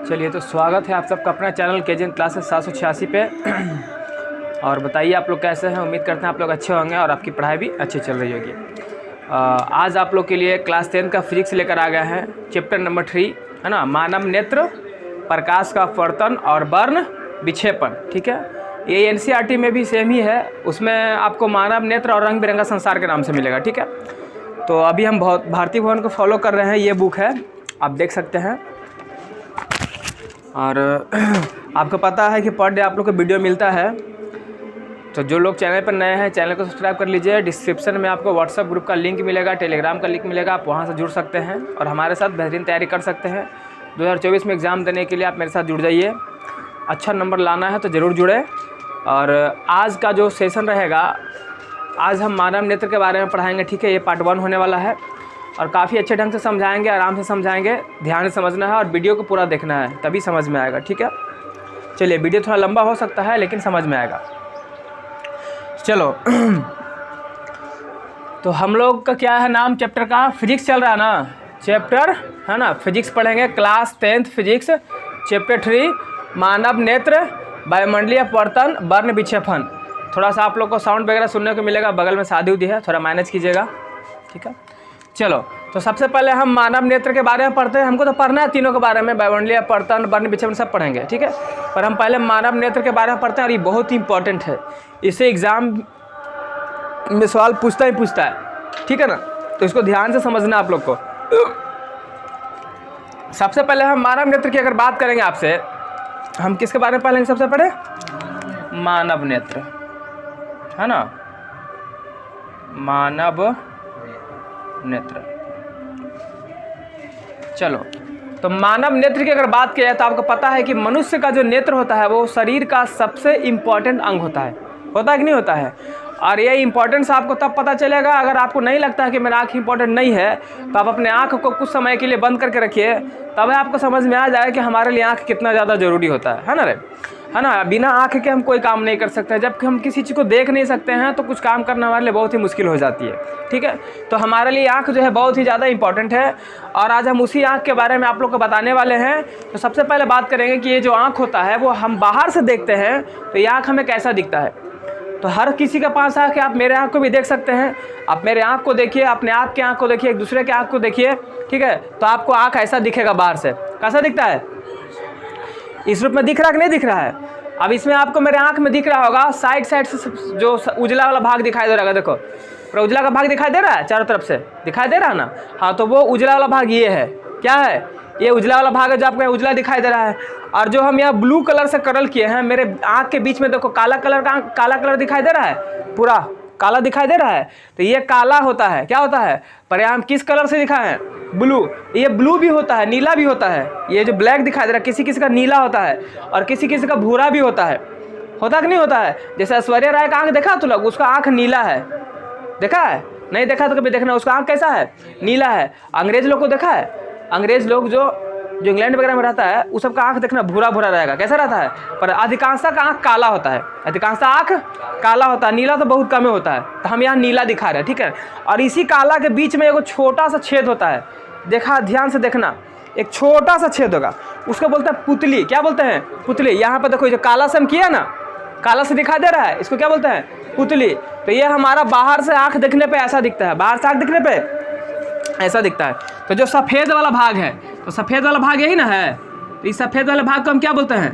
चलिए, तो स्वागत है आप सबका अपना चैनल केजन क्लासेस 786 पे। और बताइए आप लोग कैसे हैं। उम्मीद करते हैं आप लोग अच्छे होंगे और आपकी पढ़ाई भी अच्छी चल रही होगी। आज आप लोग के लिए क्लास 10 का फिजिक्स लेकर आ गया है, चैप्टर नंबर 3 है ना, मानव नेत्र, प्रकाश का अपवर्तन और वर्ण विक्षेपण। ठीक है, ये NCERT में भी सेम ही है, उसमें आपको मानव नेत्र और रंग बिरंगा संसार के नाम से मिलेगा। ठीक है, तो अभी हम भारती भवन को फॉलो कर रहे हैं, ये बुक है आप देख सकते हैं। और आपको पता है कि पर डे आप लोग को वीडियो मिलता है, तो जो लोग चैनल पर नए हैं चैनल को सब्सक्राइब कर लीजिए। डिस्क्रिप्शन में आपको व्हाट्सएप ग्रुप का लिंक मिलेगा, टेलीग्राम का लिंक मिलेगा, आप वहां से जुड़ सकते हैं और हमारे साथ बेहतरीन तैयारी कर सकते हैं। 2024 में एग्ज़ाम देने के लिए आप मेरे साथ जुड़ जाइए। अच्छा नंबर लाना है तो ज़रूर जुड़े। और आज का जो सेशन रहेगा, आज हम मानव नेत्र के बारे में पढ़ाएंगे। ठीक है, ये पार्ट 1 होने वाला है और काफ़ी अच्छे ढंग से समझाएंगे, आराम से समझाएंगे, ध्यान से समझना है और वीडियो को पूरा देखना है, तभी समझ में आएगा। ठीक है, चलिए, वीडियो थोड़ा लंबा हो सकता है लेकिन समझ में आएगा। चलो तो हम लोग का क्या है नाम चैप्टर का, फिजिक्स चल रहा है ना, चैप्टर है ना, फिजिक्स पढ़ेंगे। क्लास 10th फिजिक्स चैप्टर 3 मानव नेत्र, वायुमंडलीय अपवर्तन, वर्ण विक्षेपण। थोड़ा सा आप लोग को साउंड वगैरह सुनने को मिलेगा, बगल में शादी उदी है, थोड़ा मैनेज कीजिएगा। ठीक है, चलो तो सबसे पहले हम मानव नेत्र के बारे में पढ़ते हैं। हमको तो पढ़ना है तीनों के बारे में, वायुमंडलीय अपवर्तन, वर्ण विक्षेपण सब पढ़ेंगे। ठीक है, पर हम पहले मानव नेत्र के बारे में पढ़ते हैं और ये बहुत ही इंपॉर्टेंट है, इससे एग्ज़ाम में सवाल पूछता ही पूछता है। ठीक है ना, तो इसको ध्यान से समझना आप लोग को। सबसे पहले हम मानव नेत्र की अगर बात करेंगे आपसे, हम किसके बारे में पढ़ेंगे सबसे पहले? मानव नेत्र, है ना, मानव नेत्र। चलो, तो मानव नेत्र की अगर बात की जाए तो आपको पता है कि मनुष्य का जो नेत्र होता है वो शरीर का सबसे इम्पॉर्टेंट अंग होता है कि नहीं होता है। और ये इम्पोर्टेंस आपको तब पता चलेगा अगर आपको नहीं लगता है कि मेरा आँख इंपॉर्टेंट नहीं है, तो आप अपने आँख को कुछ समय के लिए बंद करके रखिए, तब आपको समझ में आ जाएगा कि हमारे लिए आँख कितना ज़्यादा ज़रूरी होता है ना रे, है ना। बिना आँख के हम कोई काम नहीं कर सकते। जब हम किसी चीज़ को देख नहीं सकते हैं तो कुछ काम करना हमारे लिए बहुत ही मुश्किल हो जाती है। ठीक है, तो हमारे लिए आँख जो है बहुत ही ज़्यादा इंपॉर्टेंट है और आज हम उसी आँख के बारे में आप लोग को बताने वाले हैं। तो सबसे पहले बात करेंगे कि ये जो आँख होता है वो हम बाहर से देखते हैं तो ये आँख हमें कैसा दिखता है। तो हर किसी के पास आँख है, आप मेरे आँख को भी देख सकते हैं, आप मेरे आँख को देखिए, अपने आप के आँख को देखिए, एक दूसरे के आँख को देखिए। ठीक है, तो आपको आँख ऐसा दिखेगा बाहर से, कैसा दिखता है, इस रूप में दिख रहा है कि नहीं दिख रहा है। अब इसमें आपको मेरे आँख में दिख रहा होगा साइड से जो उजला वाला भाग दिखाई दे रहा है, देखो पूरा उजला का भाग दिखाई दे रहा है, चारों तरफ से दिखाई दे रहा है ना। हाँ, तो वो उजला वाला भाग ये है, क्या है, ये उजला वाला भाग है जो आपको उजला दिखाई दे रहा है। और जो हम यहाँ ब्लू कलर से कलर किए हैं, मेरे आँख के बीच में देखो काला कलर दिखाई दे रहा है, पूरा काला दिखाई दे रहा है। तो ये काला होता है, क्या होता है, पर यहाँ हम किस कलर से दिखाए हैं, ब्लू। ये ब्लू भी होता है, नीला भी होता है। ये जो ब्लैक दिखाई दे रहा है, किसी किसी का नीला होता है और किसी किसी का भूरा भी होता है कि नहीं होता है। जैसे ऐश्वर्या राय का आँख देखा तो लोग, उसका आँख नीला है, देखा है, नहीं देखा तो कभी देखना, उसका आँख कैसा है, नीला है। अंग्रेज लोग को देखा है, अंग्रेज लोग जो इंग्लैंड वगैरह में रहता है उस सबका आँख देखना भूरा भूरा रहेगा, कैसा रहता है, पर अधिकांशता का आँख काला होता है, अधिकांशता आँख काला होता है, नीला तो बहुत कम होता है। तो हम यहाँ नीला दिखा रहे हैं। ठीक है, और इसी काला के बीच में एक छोटा सा छेद होता है, देखा, ध्यान से देखना, एक छोटा सा छेद होगा, उसको बोलते हैं पुतली। क्या बोलते हैं, पुतली। यहाँ पर देखो जो काला से हम किया ना, काला से दिखाई दे रहा है, इसको क्या बोलते हैं, पुतली। तो ये हमारा बाहर से आँख दिखने पे ऐसा दिखता है, बाहर से आँख दिखने पे ऐसा दिखता है। तो जो सफ़ेद वाला भाग है, तो सफ़ेद वाला भाग यही ना है, तो इस सफ़ेद वाले भाग को हम क्या बोलते हैं,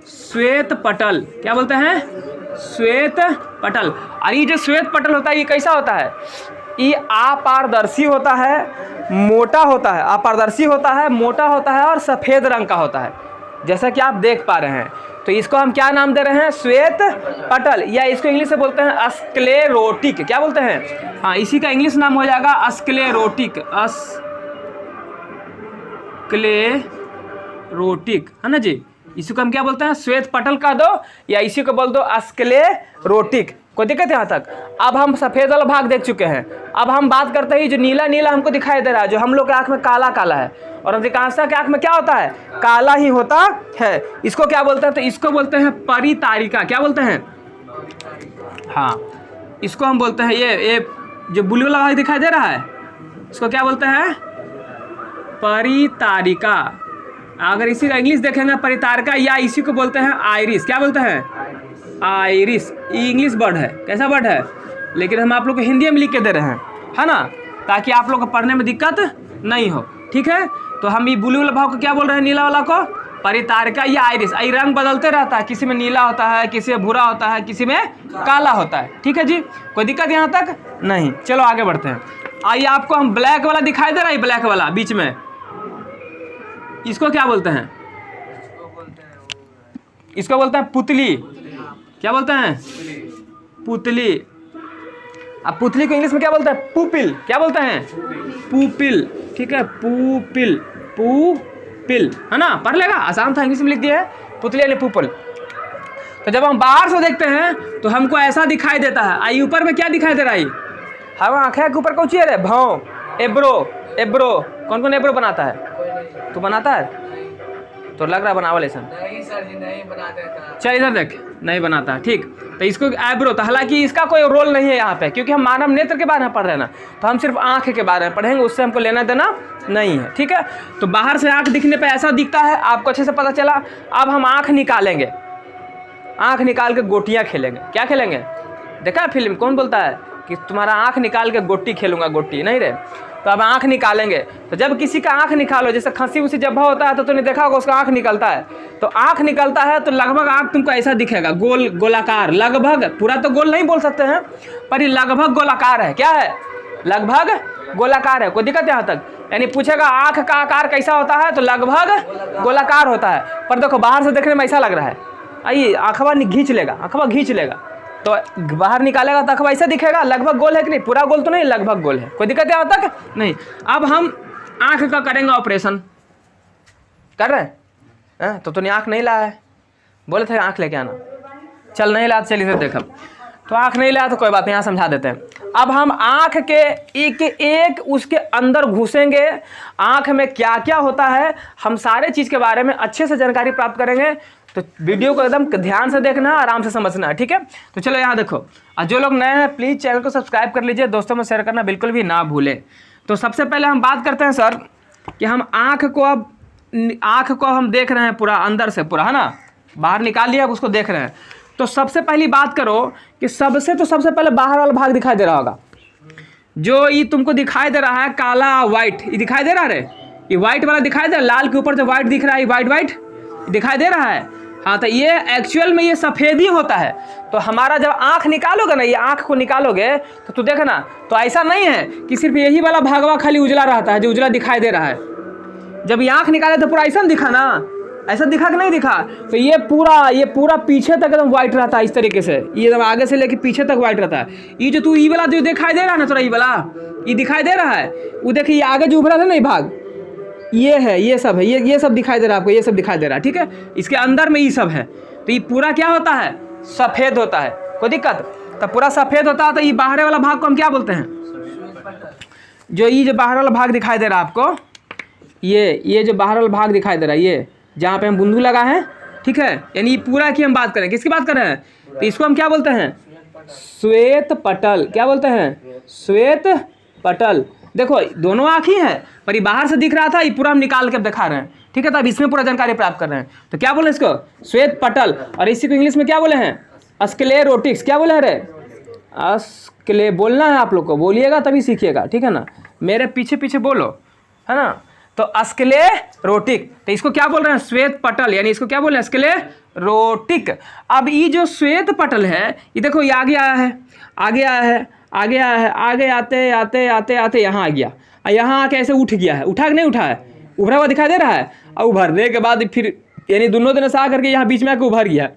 श्वेत पटल। क्या बोलते हैं, श्वेत पटल। और ये जो श्वेत पटल होता है ये कैसा होता है, ये अपारदर्शी होता है, मोटा होता है, अपारदर्शी होता है, मोटा होता है और सफ़ेद रंग का होता है, जैसा कि आप देख पा रहे हैं। तो इसको हम क्या नाम दे रहे हैं, श्वेत पटल, या इसको इंग्लिश से बोलते हैं स्क्लेरोटिक। क्या बोलते हैं, हाँ, इसी का इंग्लिश नाम हो जाएगा स्क्लेरोटिक, स्क्लेरोटिक, है ना जी। इसी को हम क्या बोलते हैं, श्वेत पटल कह दो या इसी को बोल दो स्क्लेरोटिक, कोई दिक्कत है यहाँ तक। अब हम सफ़ेद वाला भाग देख चुके हैं, अब हम बात करते हैं जो नीला नीला हमको दिखाई दे रहा है, जो हम लोग के आँख में काला काला है और अधिकांशता के आँख में क्या होता है, काला ही होता है। इसको क्या बोलते हैं, तो इसको बोलते हैं परितारिका। क्या बोलते हैं, हाँ, इसको हम बोलते हैं, ये जो ब्लू वाला भाग दिखाई दे रहा है, इसको क्या बोलते हैं, परितारिका। अगर इसी का इंग्लिश देखेंगे परितारिका, या इसी को बोलते हैं आइरिस। क्या बोलते हैं? आइरिस। इंग्लिश वर्ड है, कैसा वर्ड है, लेकिन हम आप लोग को हिंदी में लिख के दे रहे हैं, है ना, ताकि आप लोग को पढ़ने में दिक्कत नहीं हो। ठीक है, तो हम ये ब्लू वाला भाव को क्या बोल रहे हैं, नीला वाला को परितारिका या आइरिस। ये रंग बदलते रहता है, किसी में नीला होता है, किसी में भूरा होता है, किसी में काला होता है। ठीक है जी, कोई दिक्कत यहाँ तक नहीं। चलो आगे बढ़ते हैं। आइए आपको हम ब्लैक वाला दिखाई दे रहा है, ब्लैक वाला बीच में, इसको क्या बोलते हैं? इसको बोलते हैं पुतली। क्या बोलते हैं? पुतली। अब पुतली को इंग्लिश में क्या बोलते हैं? पुपिल। क्या बोलते हैं? पुपिल। ठीक है, पुपिल, पुपिल, है ना, पढ़ लेगा, आसान था, इंग्लिश में लिख दिया है, पुतली यानी पुपिल। तो जब हम बाहर से देखते हैं तो हमको ऐसा दिखाई देता है। आई ऊपर में क्या दिखाई दे रहा है? हम आँखें के ऊपर कौन सी है? भाव, एब्रो। एब्रो कौन कौन एब्रो बनाता है? तू बनाता है? तो लग रहा है बनावल ऐसा। नहीं सर जी, नहीं बनाते। चल इधर देख, नहीं बनाता। ठीक, तो इसको एब्रो, तो हालांकि इसका कोई रोल नहीं है यहाँ पे, क्योंकि हम मानव नेत्र के बारे में पढ़ रहे हैं ना, तो हम सिर्फ आँख के बारे में पढ़ेंगे, उससे हमको लेना देना नहीं है। ठीक है, तो बाहर से आँख दिखने पे ऐसा दिखता है, आपको अच्छे से पता चला। अब हम आँख निकालेंगे, आँख निकाल के गोटियाँ खेलेंगे। क्या खेलेंगे? देखा फिल्म, कौन बोलता है कि तुम्हारा आँख निकाल के गोटी खेलूंगा? गोटी नहीं रे। तो अब आँख निकालेंगे, तो जब किसी का आँख निकालो, जैसे खांसी उसी जब होता है तो तूने देखा होगा उसका आँख निकलता है, तो आँख निकलता है तो लगभग आँख तुमको ऐसा दिखेगा, गोल गोलाकार, लगभग, पूरा तो गोल नहीं बोल सकते हैं, पर ये लगभग गोलाकार है। क्या है? लगभग गोलाकार है। कोई दिक्कत है यहाँ तक? यानी पूछेगा आँख का आकार कैसा होता है, तो लगभग गोलाकार होता है। पर देखो बाहर से देखने में ऐसा लग रहा है, आइए आँखवा खींच लेगा, आँखवा खींच लेगा, तो बाहर निकालेगा तो आँखवा ऐसा दिखेगा, लगभग गोल है कि नहीं? पूरा गोल तो नहीं, लगभग गोल है। कोई दिक्कत है यहाँ तक? नहीं। अब हम आँख का करेंगे ऑपरेशन। कर रहे हैं? तो तूने आँख नहीं लाया है, बोले थे आँख लेके आना, चल नहीं लाया, चल इधर देखो, तो आँख नहीं लाया तो कोई बात नहीं, यहाँ समझा देते हैं। अब हम आँख के एक एक उसके अंदर घुसेंगे, आँख में क्या क्या होता है, हम सारे चीज़ के बारे में अच्छे से जानकारी प्राप्त करेंगे। तो वीडियो को एकदम ध्यान से देखना, आराम से समझना है। ठीक है, तो चलो यहाँ देखो, और जो लोग नए हैं प्लीज़ चैनल को सब्सक्राइब कर लीजिए, दोस्तों में शेयर करना बिल्कुल भी ना भूलें। तो सबसे पहले हम बात करते हैं सर कि हम आँख को हम देख रहे हैं पूरा अंदर से, पूरा, है ना, बाहर निकाल लिया, अब उसको देख रहे हैं। तो सबसे पहली बात करो कि सबसे पहले बाहर वाला भाग दिखाई दे रहा होगा, जो ये तुमको दिखाई दे रहा है काला वाइट, ये दिखाई दे रहा है, ये वाइट वाला दिखाई दे रहा है, लाल के ऊपर जो वाइट दिख रहा है, वाइट दिखाई दे रहा है। हाँ, तो ये एक्चुअल में ये सफ़ेद ही होता है। तो हमारा जब आँख निकालोगे ना, ये आँख को निकालोगे तो तू देखना, तो ऐसा नहीं है कि सिर्फ यही वाला भागवा खाली उजला रहता है, जो उजला दिखाई दे रहा है। जब ये आँख निकाले तो पूरा ऐसा दिखा ना, ऐसा दिखा कि नहीं दिखा? तो ये पूरा पीछे तक एकदम वाइट रहता है, इस तरीके से, ये एकदम आगे से लेके पीछे तक वाइट रहता है। ये जो तू ये वाला जो दिखाई दे रहा है ना, थोड़ा ये वाला ये दिखाई दे रहा है, वो देखिए ये आगे जो उभरा था ना, ये भाग, ये है, ये सब है, ये सब दिखाई दे रहा है आपको, ये सब दिखाई दे रहा है। ठीक है, इसके अंदर में ये सब है, तो ये पूरा क्या होता है? सफ़ेद होता है। कोई दिक्कत? तो पूरा सफ़ेद होता है, तो ये बाहर वाला भाग को हम क्या बोलते हैं? जो बाहर वाला भाग दिखाई दे रहा है आपको, ये जो बाहर वाला भाग दिखाई दे रहा है, ये जहाँ पे हम बिंदु लगा है, ठीक है, यानी पूरा की हम बात करें, किसकी बात कर रहे हैं? तो इसको हम क्या बोलते हैं? श्वेत पटल। क्या बोलते हैं? श्वेत पटल। देखो दोनों आँख ही हैं, पर ये बाहर से दिख रहा था, ये पूरा हम निकाल के दिखा रहे हैं। ठीक है, तो अब इसमें पूरा जानकारी प्राप्त कर रहे हैं। तो क्या बोले इसको? श्वेत पटल। और इसी को इंग्लिश में क्या बोले हैं? स्क्लेरोटिक्स। क्या बोले हैं रे? बोलना है आप लोग को, बोलिएगा तभी सीखिएगा, ठीक है ना, मेरे पीछे पीछे बोलो, है ना। तो स्क्लेरोटिक, तो इसको क्या बोल रहे हैं? श्वेत पटल, यानी इसको क्या बोल रहे हैं? स्क्लेरोटिक। अब ये जो श्वेत पटल है, ये देखो ये आगे आया है, आगे आते आते यहाँ आ गया, और यहाँ आके ऐसे उठ गया है, उठा कि नहीं उठा है? उभरा हुआ दिखाई दे रहा है, और उभरने के बाद फिर यानी दोनों दिन से आ करके यहाँ बीच में आके उभर गया।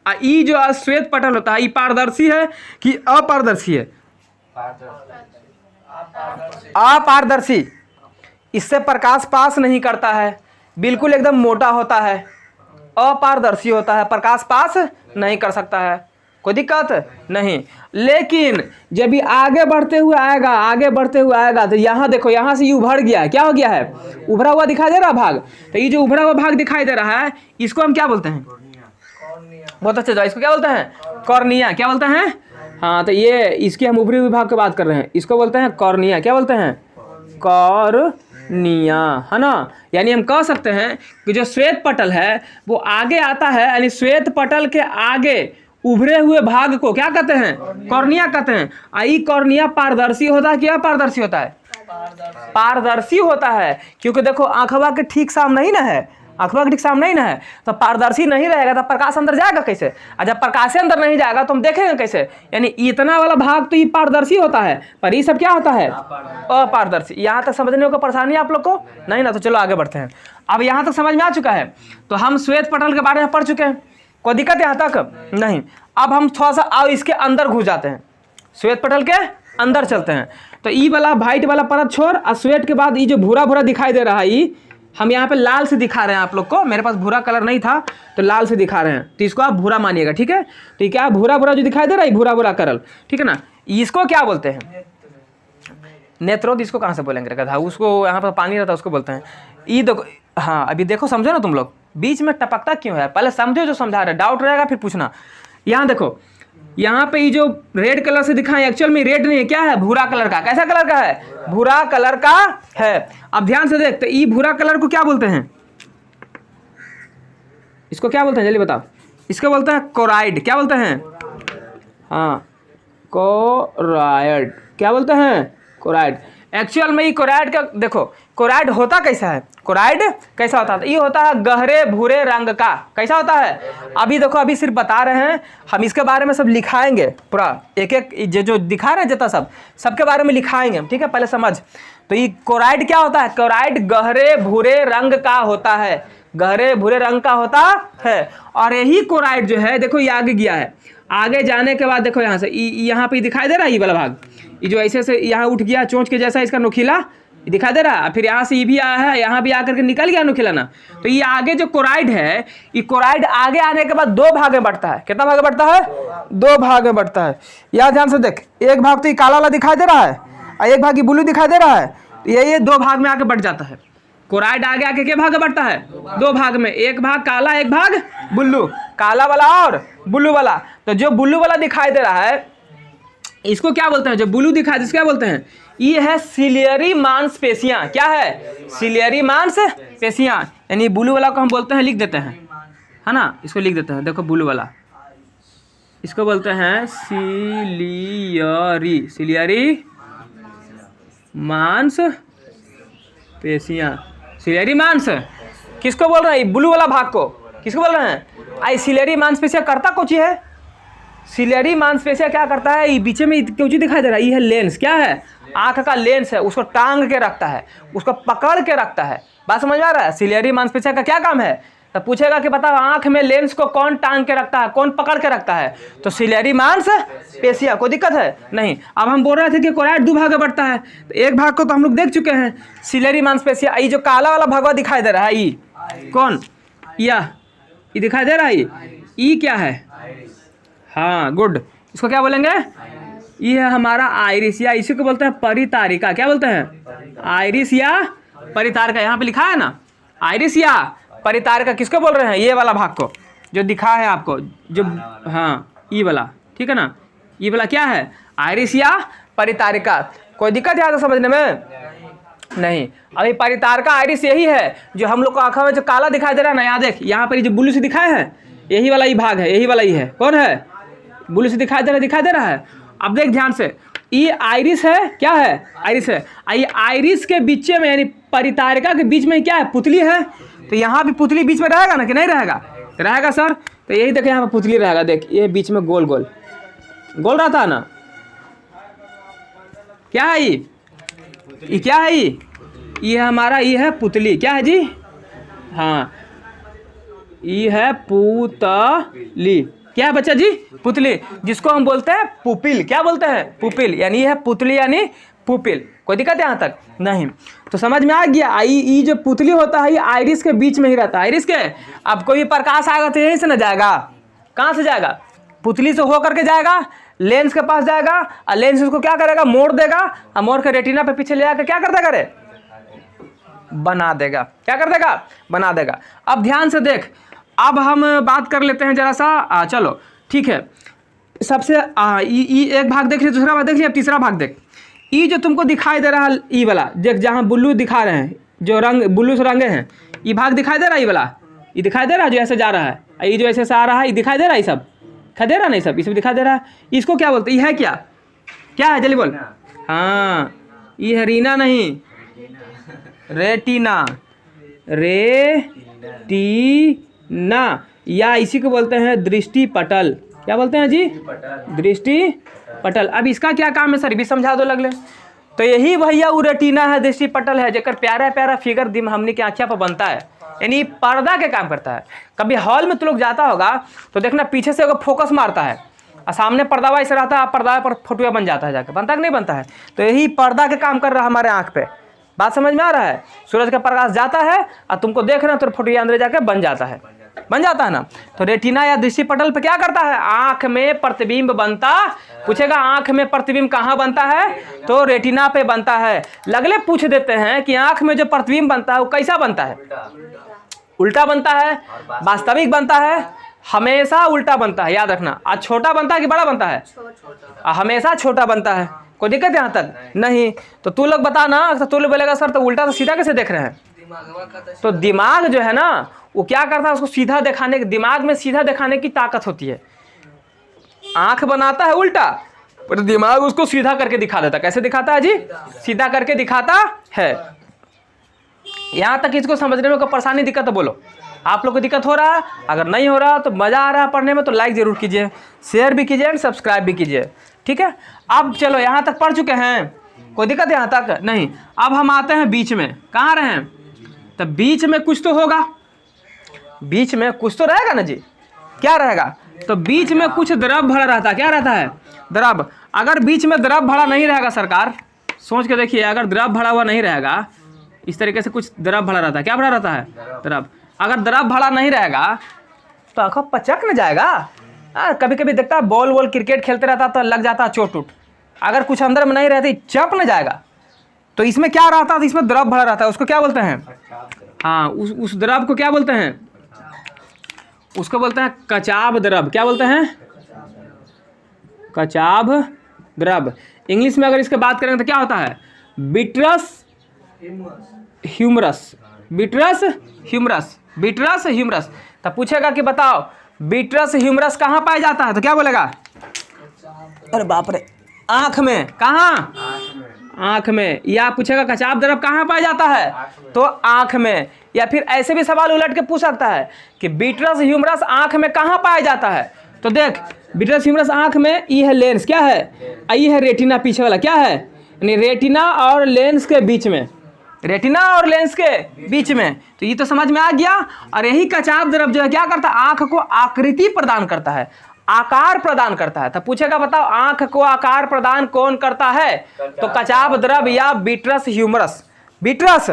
ये जो श्वेत पटल होता है, ये पारदर्शी है कि अपारदर्शी है? अपारदर्शी। इससे प्रकाश पास नहीं करता है, बिल्कुल एकदम मोटा होता है, अपारदर्शी होता है, प्रकाश पास नहीं कर सकता है। कोई दिक्कत नहीं। लेकिन जब ये आगे बढ़ते हुए आएगा तो यहाँ देखो, यहाँ से ये उभर गया है, क्या हो गया है? उभरा हुआ दिखाई दे रहा भाग। तो ये जो उभरा हुआ भाग दिखाई दे रहा है, इसको हम क्या बोलते हैं? बहुत अच्छे, इसको क्या बोलते हैं? कॉर्निया। क्या बोलते हैं? हाँ, तो ये इसके हम ऊपरी विभाग की बात कर रहे हैं, इसको बोलते हैं कॉर्निया। क्या बोलते हैं? निया, है ना। यानी हम कह सकते हैं कि जो श्वेत पटल है वो आगे आता है, यानी श्वेत पटल के आगे उभरे हुए भाग को क्या कहते हैं, कॉर्निया कहते हैं। आई कॉर्निया पारदर्शी होता है, क्या पारदर्शी होता है, पारदर्शी होता है, क्योंकि देखो आंखवा के ठीक सामने ही ना है, आंखवा के ठीक सामने ही ना है, तो पारदर्शी नहीं रहेगा तो प्रकाश अंदर जाएगा कैसे, और जब प्रकाश अंदर नहीं जाएगा तो हम देखेंगे कैसे। यानी इतना वाला भाग तो ये पारदर्शी होता है, पर ये सब क्या होता है, अपारदर्शी। यहाँ तक समझने को परेशानी है आप लोग को नहीं ना, तो चलो आगे बढ़ते हैं। अब यहाँ तक समझ में आ चुका है, तो हम श्वेत पटल के बारे में पढ़ चुके हैं, कोई दिक्कत यहाँ तक नहीं। अब हम थोड़ा सा आओ इसके अंदर घुस जाते हैं, श्वेत पटल के अंदर चलते हैं। तो ई वाला वाइट वाला परत छोड़, और श्वेत के बाद ये जो भूरा भूरा दिखाई दे रहा है, ये हम यहाँ पे लाल से दिखा रहे हैं आप लोग को, मेरे पास भूरा कलर नहीं था तो लाल से दिखा रहे हैं, तो इसको आप भूरा मानिएगा, ठीक है। तो ये क्या भूरा भूरा जो दिखाई दे रहा है, भूरा भूरा कलर, ठीक है ना। इसको क्या बोलते हैं, नेत्रोद। इसको कहाँ से बोलेंगे गधा, उसको यहाँ पर पानी रहता है उसको बोलते हैं। ये देखो, हाँ अभी देखो समझो ना तुम लोग, बीच में टपकता क्यों है, पहले समझो जो समझा रहे, डाउट रहेगा फिर पूछना। यहाँ देखो, यहाँ पे ये जो रेड कलर से दिखाएं, एक्चुअल में रेड नहीं है, क्या है, भूरा कलर का। कैसा कलर का है, भूरा कलर का है। अब ध्यान से देख, तो ये भूरा कलर को क्या बोलते हैं, इसको क्या बोलते हैं जल्दी बताओ। इसको बोलते हैं कोराइड, क्या बोलते हैं, हाँ कोराइड, क्या बोलते हैं, कोराइड। एक्चुअल में ये कोराइड का देखो, कोराइड होता कैसा है, कोराइड कैसा होता है, ये होता है गहरे भूरे रंग का। कैसा होता है, अभी देखो अभी सिर्फ बता रहे हैं, हम इसके बारे में सब लिखाएंगे पूरा, एक एक जो दिखा रहे हैं जितना सबके बारे में लिखाएंगे, ठीक है। पहले समझ, तो ये कोराइड क्या होता है, कोराइड गहरे भूरे रंग का होता है, गहरे भूरे रंग का होता है। और यही कोराइड जो है देखो ये आगे गया है, आगे जाने के बाद देखो यहाँ से यहाँ पे दिखाई दे रहा है ये वाला भाग, ये जो ऐसे से यहाँ उठ गया चोंच के जैसा, इसका नोखिला दिखाई दे रहा है, फिर यहाँ से ये भी आया है, यहाँ भी आकर के निकल गया नोखिला ना। तो ये आगे जो कोराइड है, ये कोराइड आगे आने के बाद दो भाग में बढ़ता है। कितना भाग में बढ़ता है, दो भाग में बढ़ता है। यहाँ ध्यान से देख, एक भाग तो ये काला वाला दिखाई दे रहा है और एक भाग ये ब्लू दिखाई दे रहा है, तो ये दो भाग में आके बढ़ जाता है। कोराइड आगे आके क्या भाग में बढ़ता है, दो भाग में, एक भाग काला एक भाग ब्लू, काला वाला और ब्लू वाला। तो जो ब्लू वाला दिखाई दे रहा है इसको क्या बोलते हैं, जो ब्लू दिखाई दे इसको क्या बोलते हैं, ये है सिलियरी मांसपेशियां। क्या है, सिलियरी मांसपेशियां। यानी ब्लू वाला को हम बोलते हैं, लिख देते हैं, है ना, इसको लिख देते हैं, देखो ब्लू वाला, इसको बोलते हैं सिलियरी, सिलियरी मांसपेशियां, सिलियरी मांस। किसको बोल रहे हैं, ब्लू वाला भाग को किसको बोल रहे हैं, आई सिलियरी मांसपेशियां करता कुछ है, सिलियरी मांसपेशियां क्या करता है, ये बीच में क्यों चीज दिखाई दे रहा है, ये है लेंस। क्या है, आंख का लेंस है, उसको टांग के रखता है, उसको पकड़ के रखता है। बात समझ में आ रहा है, सिलियरी मांसपेशियां का क्या काम है, तो पूछेगा कि बताओ आंख में लेंस को कौन टांग के रखता है, कौन पकड़ के रखता है, तो सिलियरी मांसपेशियां। कोई दिक्कत है नहीं। अब हम बोल रहे थे कि कोराइड दो भाग में बढ़ता है, तो एक भाग को तो हम लोग देख चुके हैं, सिलियरी मांसपेशियां। ये जो काला वाला भगवा दिखाई दे रहा है, ये कौन, ये दिखाई दे रहा है, ये क्या है, हाँ गुड, इसको क्या बोलेंगे, ये है हमारा आइरिस, या इसी को बोलते हैं परितारिका। क्या बोलते हैं, आइरिस या परितारिका। यहाँ पे लिखा है ना, आइरिस या परितारिका। किसको बोल रहे हैं, ये वाला भाग को जो दिखा है आपको, जो हाँ ये वाला, ठीक है ना, ये वाला क्या है, आइरिस या परितारिका। कोई दिक्कत है तो समझने में नहीं। अभी परितारिका आइरिस यही है जो हम लोग को आंखों में जो काला दिखाई दे रहा है ना, यहाँ देख, यहाँ पर जो ब्लू से दिखाए हैं, यही वाला ही भाग है, यही वाला ही है। कौन है, ब्लू से दिखाई दे रहा है। अब देख ध्यान से, ये आइरिस है, क्या है, आइरिस है। ये आइरिस के बीच में, यानी परितारिका के बीच में क्या है, पुतली है। तो यहाँ भी पुतली बीच में रहेगा ना कि नहीं रहेगा, रहेगा सर। तो यही देखे यहाँ पे पुतली रहेगा, देख ये बीच में गोल गोल गोल रहता है ना। क्या है ये क्या है, ये हमारा, ये है पुतली। क्या है जी, हाँ ये है पुतली। क्या है बच्चा जी, पुतली, जिसको हम बोलते हैं पुपिल। क्या बोलते हैं, पुपिल। यानी ये है पुतली यानी पुपिल। कोई दिक्कत है यहाँ तक नहीं, तो समझ में आ गया। ये जो पुतली होता है ये आइरिस के बीच में ही रहता है, आइरिस के। अब कोई प्रकाश आएगा तो यहीं से ना जाएगा, कहाँ से जाएगा, पुतली से होकर के जाएगा, लेंस के पास जाएगा, और लेंस उसको क्या करेगा, मोड़ देगा, और मोड़ के रेटिना पे पीछे ले जाकर क्या करता करे, बना देगा। क्या कर देगा, बना देगा। अब ध्यान से देख, अब हम बात कर लेते हैं जरा सा, चलो ठीक है। सबसे एक भाग देख लिया, दूसरा भाग देख लिया, अब तीसरा भाग देख। ये जो तुमको दिखाई दे रहा है ये वाला, देख जहाँ ब्लू दिखा रहे हैं, जो रंग ब्लू से रंगे हैं, ये भाग दिखाई दे रहा है, ये वाला ये दिखाई दे रहा है जो ऐसे जा रहा है, ये जो ऐसे से आ रहा है ये दिखाई दे रहा है, ये सब दिखाई दे रहा है नहीं, सब इसमें दिखाई दे रहा है। इसको क्या बोलते हैं, ये है क्या, क्या है जल्दी बोल। हाँ ये है रीना नहीं, रेटिना, रेटिना, या इसी को बोलते हैं दृष्टि पटल। क्या बोलते हैं जी, दृष्टि पटल। अब इसका क्या काम है सर, भी समझा दो लगले। तो यही भैया वो रेटिना है, दृष्टि पटल है, जेकर प्यारा प्यारा फिगर दिम हमने की आँखिया पर बनता है, यानी पर्दा के काम करता है। कभी हॉल में तो लोग जाता होगा तो देखना पीछे से फोकस मारता है और सामने पर्दा ऐसे रहता है, पर्दा पर फोटुआ बन जाता है, जाकर बनता कि नहीं बनता है। तो यही पर्दा के काम कर रहा है हमारे आँख पे। बात समझ में आ रहा है, सूरज का प्रकाश जाता है और तुमको देख रहे हो तो फोटुआ अंदर जाकर बन जाता है, बन जाता है ना। तो रेटिना या दृष्टि पटल पे क्या करता है, आंख में प्रतिबिंब बनता। पूछेगा आंख में प्रतिबिंब कहाँ बनता है, तो रेटिना पे बनता है। लगले पूछ देते हैं कि आंख में जो प्रतिबिंब बनता है वो कैसा बनता है, उल्टा बनता है, वास्तविक बनता है, हमेशा उल्टा बनता है, याद रखना। आज छोटा बनता है कि बड़ा बनता है, हमेशा छोटा बनता है। कोई दिक्कत यहाँ तक नहीं। तो तू लोग बता ना, तो तू लोग बोलेगा सर तो उल्टा तो सीधा कैसे देख रहे हैं। तो दिमाग जो है ना वो क्या करता है, उसको सीधा दिखाने, दिमाग में सीधा दिखाने की ताकत होती है। आंख बनाता है उल्टा पर दिमाग उसको सीधा करके दिखा देता। कैसे दिखाता है जी, सीधा करके दिखाता है। यहाँ तक इसको समझने में कोई परेशानी दिक्कत है बोलो, आप लोग को दिक्कत हो रहा है। अगर नहीं हो रहा तो मज़ा आ रहा है पढ़ने में तो लाइक ज़रूर कीजिए, शेयर भी कीजिए एंड सब्सक्राइब भी कीजिए, ठीक है। अब चलो यहाँ तक पढ़ चुके हैं, कोई दिक्कत यहाँ तक नहीं। अब हम आते हैं बीच में, कहाँ रहे हैं, तो बीच में कुछ तो होगा, बीच में कुछ तो रहेगा ना जी, क्या रहेगा, तो बीच में कुछ द्रव भरा रहता है। क्या रहता है, द्रव। अगर बीच में द्रव भरा नहीं रहेगा सरकार, सोच के देखिए, अगर द्रव भरा हुआ नहीं रहेगा, इस तरीके से कुछ द्रव भरा रहता है। क्या भरा रहता है, द्रव। अगर द्रव भरा नहीं रहेगा तो आँखों पचक न जाएगा। कभी कभी देखता है बॉल वॉल क्रिकेट खेलते रहता तो लग जाता चोट उट, अगर कुछ अंदर में नहीं रहती चप न जाएगा। तो इसमें क्या रहता है, इसमें द्रव भरा रहता है, उसको क्या बोलते हैं, हाँ उस द्रव को क्या बोलते हैं, उसको बोलते हैं कचाव द्रव। क्या बोलते हैं, कचाव द्रव। इंग्लिश में अगर इसके बात करेंगे तो क्या होता है, बिट्रस ह्यूमरस, बिट्रस ह्यूमरस, बिट्रस ह्यूमरस। तब पूछेगा कि बताओ बिट्रस ह्यूमरस कहाँ पाया जाता है, तो क्या बोलेगा, अरे बाप रे, आँख में। कहाँ, आँख में। या पूछेगा कचाव द्रव कहाँ पाया जाता है, तो आँख में। या फिर ऐसे भी सवाल उलट के पूछ सकता है कि बिट्रस ह्यूमरस आँख में कहाँ पाया जाता है। तो देख बिट्रस ह्यूमरस आँख में, ये है लेंस, क्या है, ये है रेटिना पीछे वाला, क्या है, यानी रेटिना और लेंस के बीच में, रेटिना और लेंस के बीच में। तो ये तो समझ में आ गया। और यही कचाव द्रव जो है क्या करता है, आँख को आकृति प्रदान करता है, आकार प्रदान करता है। तो पूछेगा बताओ आँख को आकार प्रदान कौन करता है, तो कचाव द्रव या बिट्रस ह्यूमरस, बिट्रस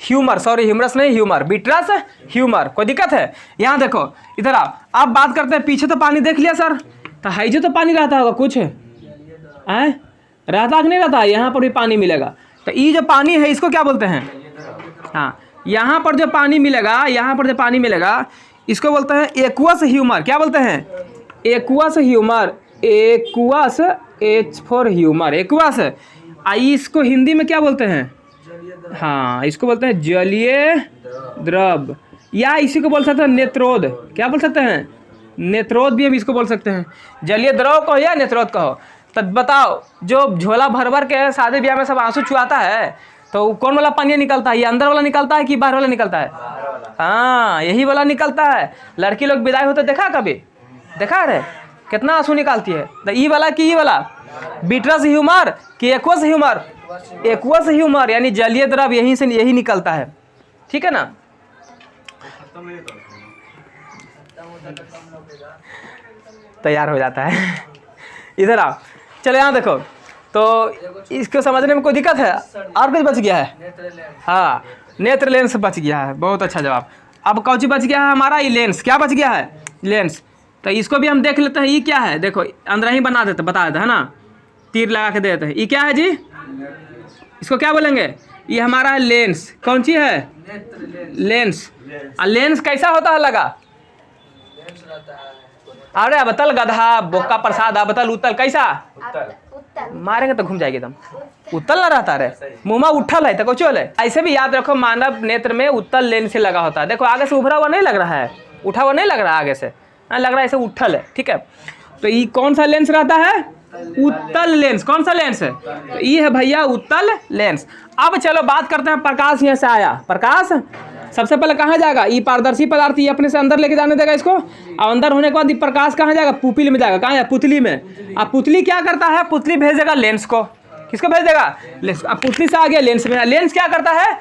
ह्यूमर, सॉरी ह्यूमरस नहीं ह्यूमर, बिट्रस ह्यूमर। कोई दिक्कत है, यहाँ देखो इधर आओ। अब बात करते हैं, पीछे तो पानी देख लिया सर, तो हाइजो तो पानी रहता होगा कुछ है, रहता कि नहीं रहता, यहाँ पर भी पानी मिलेगा। तो ये जो पानी है इसको क्या बोलते हैं, हाँ यहाँ पर जो पानी मिलेगा, यहाँ पर जो पानी मिलेगा इसको बोलते हैं एक्वस ह्यूमर। क्या बोलते हैं, aqueous humour, aqueous, H for humour, aqueous. इसको हिंदी में क्या बोलते हैं, हाँ इसको बोलते हैं जलीय द्रव, या इसी को बोल सकते हैं नेत्रोद। क्या बोल सकते हैं, नेत्रोद भी हम इसको बोल सकते हैं, जलीय द्रव कहो या नेत्रोद कहो। तो बताओ जो झोला भर भर के शादी ब्याह में सब आंसू छुआता है तो कौन वाला पानी निकलता है, ये अंदर वाला निकलता है कि बाहर वाला निकलता है, हाँ यही वाला निकलता है। लड़की लोग विदाई होते देखा, कभी देखा रे कितना आंसू निकालती है। तो ई वाला कि ई वाला, बिट्रस ह्यूमर कि एक्वस ह्यूमर, एक्वस ह्यूमर यानी जलीय द्रव यहीं से यही निकलता है, ठीक है ना। तैयार हो जाता है। इधर आओ, चलो यहाँ देखो, तो इसको समझने में कोई दिक्कत है, और कुछ बच गया है, हाँ नेत्र लेंस बच गया है, बहुत अच्छा जवाब। अब कौन सी बच गया है हमारा, ये लेंस। क्या बच गया है, लेंस। तो इसको भी हम देख लेते हैं, ये क्या है, देखो अंदर ही बना देते, बता देते है ना, तीर लगा के दे देते हैं। ये क्या है जी, इसको क्या बोलेंगे, ये हमारा है लेंस। कौन सी है, लेंस। लेंस कैसा होता है लगा, अरे अबतल गधा बोका प्रसाद, अबतल उत्तल कैसा, मारेंगे तो घूम जाएगी एकदम। उत्तल ना रहता रे, मुँह उठल है तो कुछ है। ऐसे भी याद रखो मानव नेत्र में उत्तल लेंस से लगा होता है। देखो आगे से उभरा हुआ नहीं लग रहा है, उठा हुआ नहीं लग रहा है, आगे से लग रहा है ऐसे उठल है। ठीक है, तो ये कौन सा लेंस रहता है? उत्तल लेंस। कौन सा लेंस है? तो ये है भैया उत्तल लेंस। अब चलो बात करते हैं, प्रकाश यहाँ से आया, प्रकाश सबसे पहले कहाँ जाएगा? ये पारदर्शी पदार्थ ये अपने से अंदर लेके जाने देगा इसको, और अंदर होने के बाद ये प्रकाश कहाँ जाएगा? पुपिल में जाएगा। कहाँ है? पुतली में। अब पुतली क्या करता है? पुतली भेज देगा लेंस को। किसको भेज देगा? लेंस। अब पुतली से आ गया लेंस में। लेंस क्या करता है?